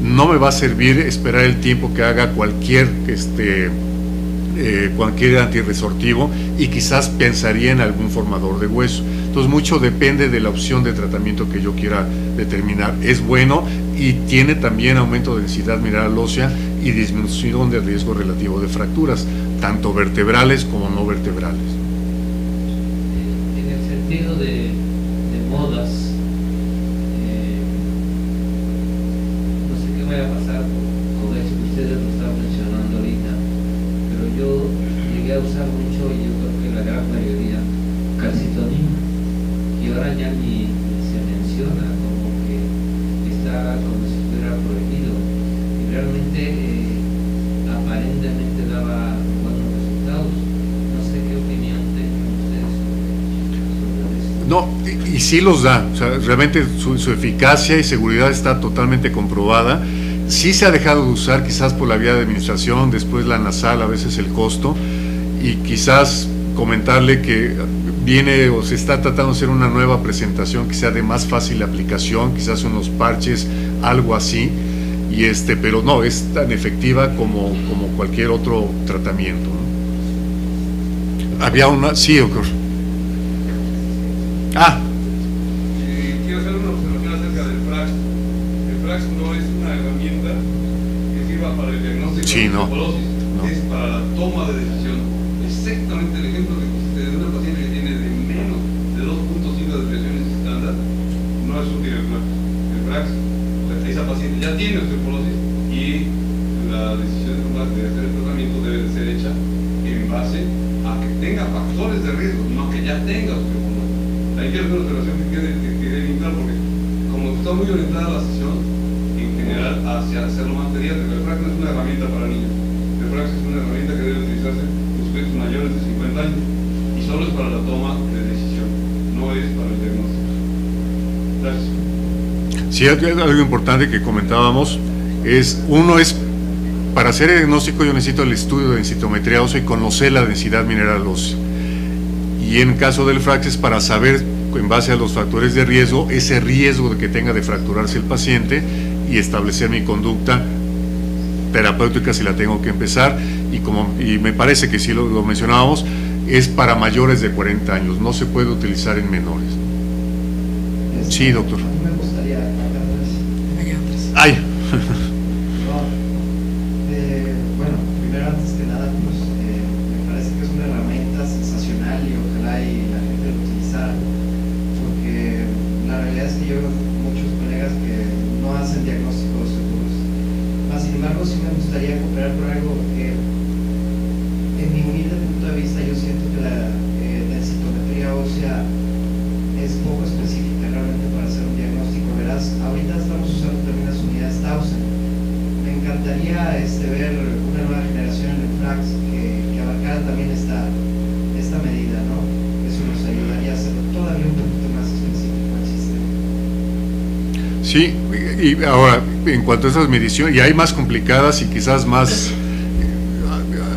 no me va a servir esperar el tiempo que haga cualquier antirresortivo, y quizás pensaría en algún formador de hueso. Entonces mucho depende de la opción de tratamiento que yo quiera determinar. Es bueno y tiene también aumento de densidad mineral ósea y disminución de riesgo relativo de fracturas, tanto vertebrales como no vertebrales. En el sentido de modas, no sé qué vaya a pasar con eso que ustedes lo están mencionando ahorita, pero yo llegué a usar mucho, y yo creo que la gran mayoría, calcitonina, y ahora ya ni se menciona, como que está como si fuera prohibido, y realmente aparentemente daba buenos resultados. No sé qué opinión tengan ustedes sobre esto. No, y sí los da, o sea, realmente su eficacia y seguridad está totalmente comprobada. Sí se ha dejado de usar, quizás por la vía de administración, después la nasal, a veces el costo, y quizás comentarle que viene o se está tratando de hacer una nueva presentación que sea de más fácil aplicación, quizás unos parches, algo así, y pero no, es tan efectiva como cualquier otro tratamiento, ¿no? Había una, sí, doctor. Quiero hacer una observación acerca del FRAX. El FRAX no es una herramienta que sirva para el diagnóstico de osteoporosis, es para la toma de decisión. Exactamente el ejemplo que pusiste de una paciente que tiene de menos de 2.5 desviaciones estándar, no es útil el FRAX. El FRAX, esa paciente ya tiene osteoporosis y la decisión de hacer el tratamiento debe de ser hecha en base a que tenga factores de riesgo, no que ya tenga osteoporosis. Ahí quiero hacer una observación que quede bien claro, porque como está muy orientada la sesión en general hacia hacerlo más pediátrico, el FRAX no es una herramienta para niños. El FRAX es una herramienta que debe utilizarse en sujetos mayores de 50 años y solo es para la toma de decisión, no es para el diagnóstico. Gracias. Sí, algo importante que comentábamos es, uno es, para hacer el diagnóstico yo necesito el estudio de densitometría ósea y conocer la densidad mineral ósea. Y en caso del FRAX es para saber, en base a los factores de riesgo, ese riesgo de que tenga de fracturarse el paciente y establecer mi conducta terapéutica si la tengo que empezar. Y me parece que sí lo mencionábamos, es para mayores de 40 años, no se puede utilizar en menores. Sí, doctor. A mí me gustaría ¡Ay! bueno, primero, antes que nada, pues, me parece que es una herramienta sensacional y ojalá y la gente lo utilizara, porque la realidad es que yo veo muchos colegas que no hacen diagnósticos seguros. Sin embargo, sí me gustaría cooperar con algo que, en mi humilde punto de vista, yo siento que la densitometría ósea es poco específica realmente para hacer un diagnóstico. Verás, ahorita estamos usando también las unidades Tausen. Me encantaría ver una nueva generación en el FRAX que abarcara también esta medida, ¿no? Eso nos ayudaría a hacerlo todavía un poquito más específico al sistema. Sí, y ahora, en cuanto a esas mediciones, y hay más complicadas y quizás más,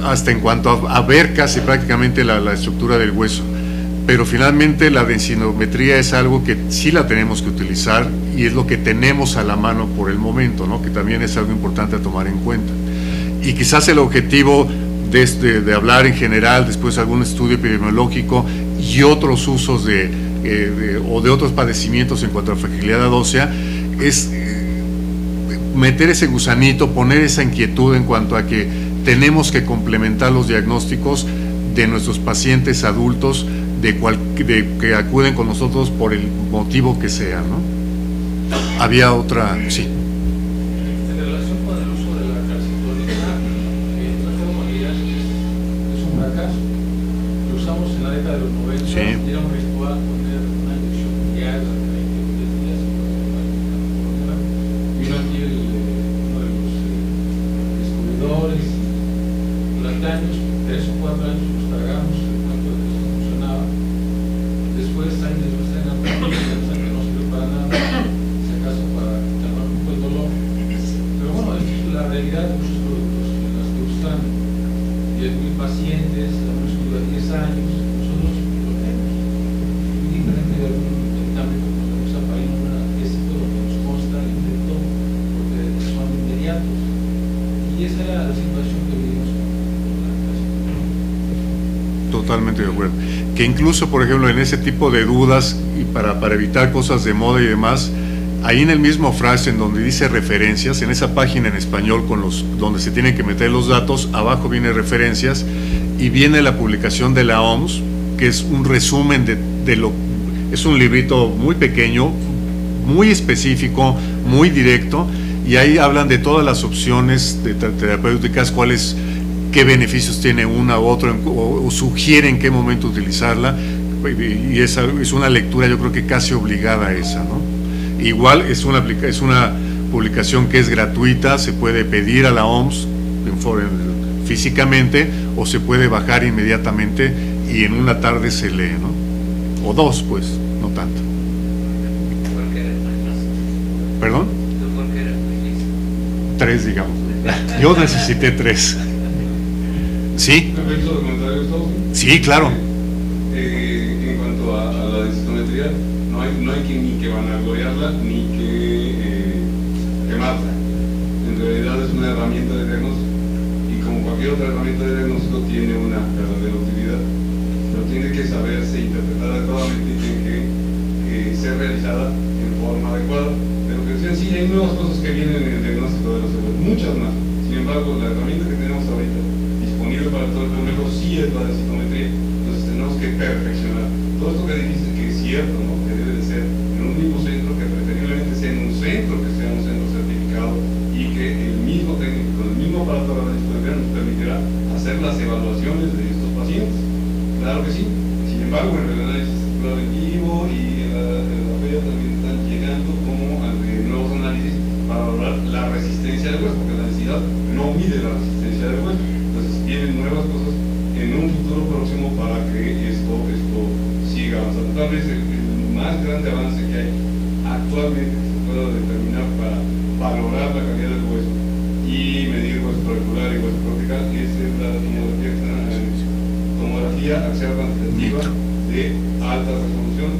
hasta en cuanto a ver casi prácticamente la estructura del hueso. Pero finalmente la densitometría es algo que sí la tenemos que utilizar y es lo que tenemos a la mano por el momento, ¿no? Que también es algo importante a tomar en cuenta. Y quizás el objetivo de hablar en general, después algún estudio epidemiológico y otros usos o de otros padecimientos en cuanto a fragilidad ósea, es meter ese gusanito, poner esa inquietud en cuanto a que tenemos que complementar los diagnósticos de nuestros pacientes adultos que acuden con nosotros por el motivo que sea, ¿no? Había otra, sí. En relación con el uso de la calcitonina, que usamos en la década de los 90, Sí. era un ritual poner una inyección mundial a 33 días vino aquí uno de los descubridores, durante años, 3 o 4 años nos tragamos el cuento de que eso funcionaba. Después, años después, que no sirvió para nada, si acaso para calmar un poco el dolor. Pero bueno, es la realidad de muchos productos en las que usan 10.000 pacientes, la menos que dura 10 años, nosotros lo tenemos. Muy diferente de algún medicamento que nos usa para una, es todo lo que nos consta el efecto, porque son inmediatos. Y esa era la situación que vivimos con la calcitonina. Totalmente de acuerdo. Que incluso, por ejemplo, en ese tipo de dudas y para evitar cosas de moda y demás, ahí en el mismo frase en donde dice referencias, en esa página en español donde se tienen que meter los datos, abajo viene referencias y viene la publicación de la OMS, que es un resumen es un librito muy pequeño, muy específico, muy directo, y ahí hablan de todas las opciones terapéuticas, qué beneficios tiene una u otra, o sugieren en qué momento utilizarla, y esa es una lectura yo creo que casi obligada a esa, ¿no? Igual es una publicación que es gratuita, se puede pedir a la OMS físicamente o se puede bajar inmediatamente y en una tarde se lee, ¿no? O 2, pues, no tanto. ¿Perdón? 3, digamos. Yo necesité 3. ¿Sí? Sí, claro. En cuanto a la densitometría, no hay ni que vanagloriarla ni que quemarla. En realidad es una herramienta de diagnóstico y como cualquier otra herramienta de diagnóstico tiene una verdadera utilidad, pero tiene que saberse interpretar adecuadamente y tiene que ser realizada en forma adecuada. Pero que decían, sí, hay nuevas cosas que vienen en el diagnóstico de los seguros, muchas más. Sin embargo, la herramienta que tenemos ahorita disponible para todo el público sí es la densitometría, entonces tenemos que perfeccionar. Todo esto que dijiste que es cierto, ¿no? Que debe de ser en un mismo centro, que preferiblemente sea en un centro, que sea un centro certificado y que el mismo técnico, con el mismo aparato de la densitometría nos permitirá hacer las evaluaciones de estos pacientes. Claro que sí. Sin embargo, en el análisis preventivo y la feria también están llegando como nuevos análisis para valorar la resistencia del hueso, porque la densidad no mide la resistencia del hueso. Entonces vienen nuevas cosas en un futuro próximo para que esto siga avanzando. Tal vez el más grande avance que hay actualmente que se pueda determinar para valorar la calidad del hueso y medir hueso molecular y hueso cortical es la tomografía axial cuantitativa de alta resolución,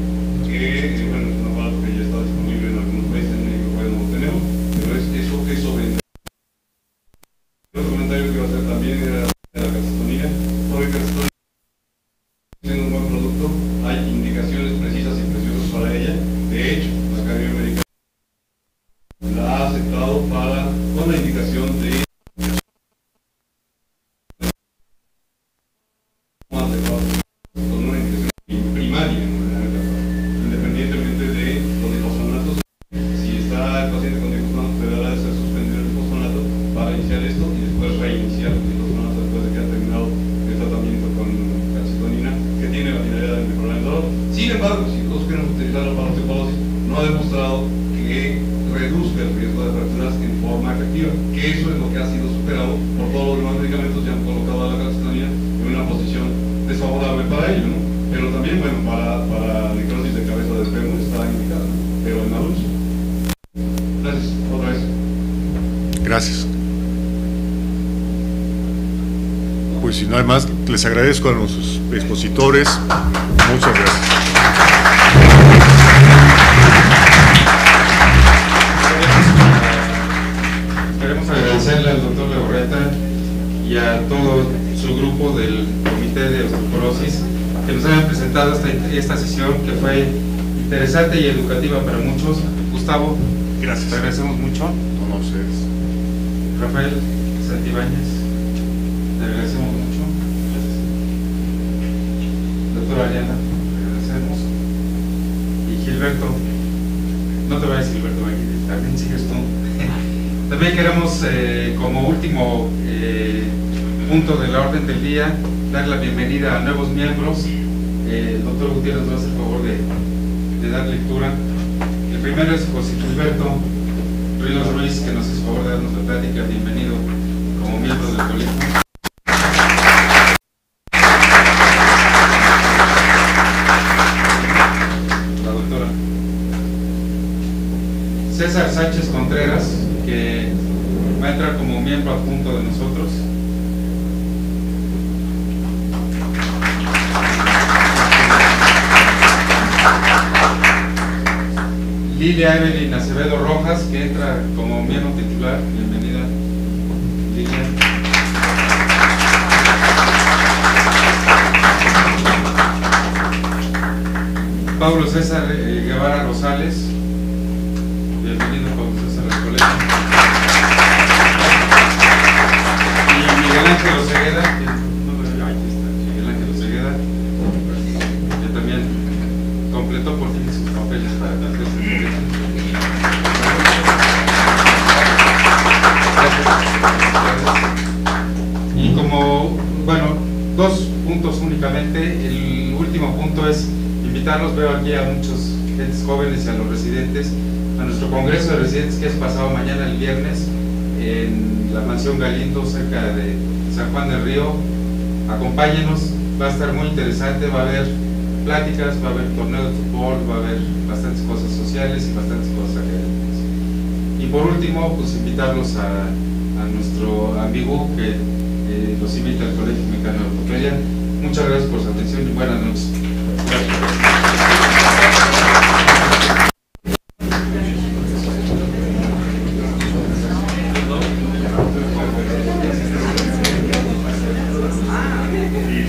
que bueno, es un aparato que ya está disponible en algunos países, en México no lo tenemos, pero eso vende. Otro comentario que iba a hacer también era la calcitonina, porque calcitonina siendo un buen producto, hay indicaciones precisas y preciosas para ella. De hecho, la Academia Americana la ha aceptado con la indicación de con una indicación primaria, independientemente de los difosfonatos. Si está el paciente con difosfonatos, deberá de ser suspendido el difosfonato para iniciar esto y después reiniciar el difosfonato después de que ha terminado el tratamiento con calcitonina, que tiene la finalidad de mejorar el dolor. Sin embargo, si todos queremos utilizarlo para osteoporosis, no ha demostrado que reduzca el riesgo de fracturas en forma efectiva, que eso es lo que ha sido superado por todos los demás medicamentos que han colocado a la calcitonina en una posición desfavorable para ello, ¿no? Pero también, bueno, para necrosis de cabeza de fémur está indicada, pero en adultos. Gracias, otra vez. Gracias. Pues si no hay más, les agradezco a nuestros expositores. Muchas gracias. Queremos agradecerle al doctor Legorreta y a todo su grupo del Comité de Osteoporosis que nos hayan presentado esta sesión que fue interesante y educativa para muchos. Gustavo, gracias. Te agradecemos mucho. No, ustedes. Rafael Santibáñez, te agradecemos mucho. Gracias. Doctora Ariana, te agradecemos. Y Gilberto, no te vayas, Gilberto, aquí también sigues tú. También queremos, como último punto de la orden del día, dar la bienvenida a nuevos miembros. El doctor Gutiérrez nos va a hacer favor de dar lectura. El primero es José Gilberto Ríos Ruiz, que nos hace favor de darnos la plática. Bienvenido como miembro del colegio. La doctora César Sánchez Contreras, que va a entrar como miembro adjunto de nosotros. Lilia Evelyn Acevedo Rojas, que entra como miembro titular. Bienvenida, Lilia. Pablo César Guevara Rosales. Bienvenido, Pablo César, al colegio. Y Miguel Ángel Osegueda, que Miguel Ángel Osegueda, que también completó por fin sus papeles para hacer su colegio. Y como, bueno, 2 puntos únicamente. El último punto es invitarlos, veo aquí a muchos gentes jóvenes y a los residentes, a nuestro congreso de residentes, que es pasado mañana, el viernes, en la mansión Galindo, cerca de San Juan del Río. Acompáñenos, va a estar muy interesante, va a haber pláticas, va a haber torneo de fútbol, va a haber bastantes cosas sociales y bastantes cosas académicas. Y por último, pues invitarlos a nuestro amigo que los invita al Colegio Mexicano de Ortopedia. Muchas gracias por su atención y buenas noches. Gracias.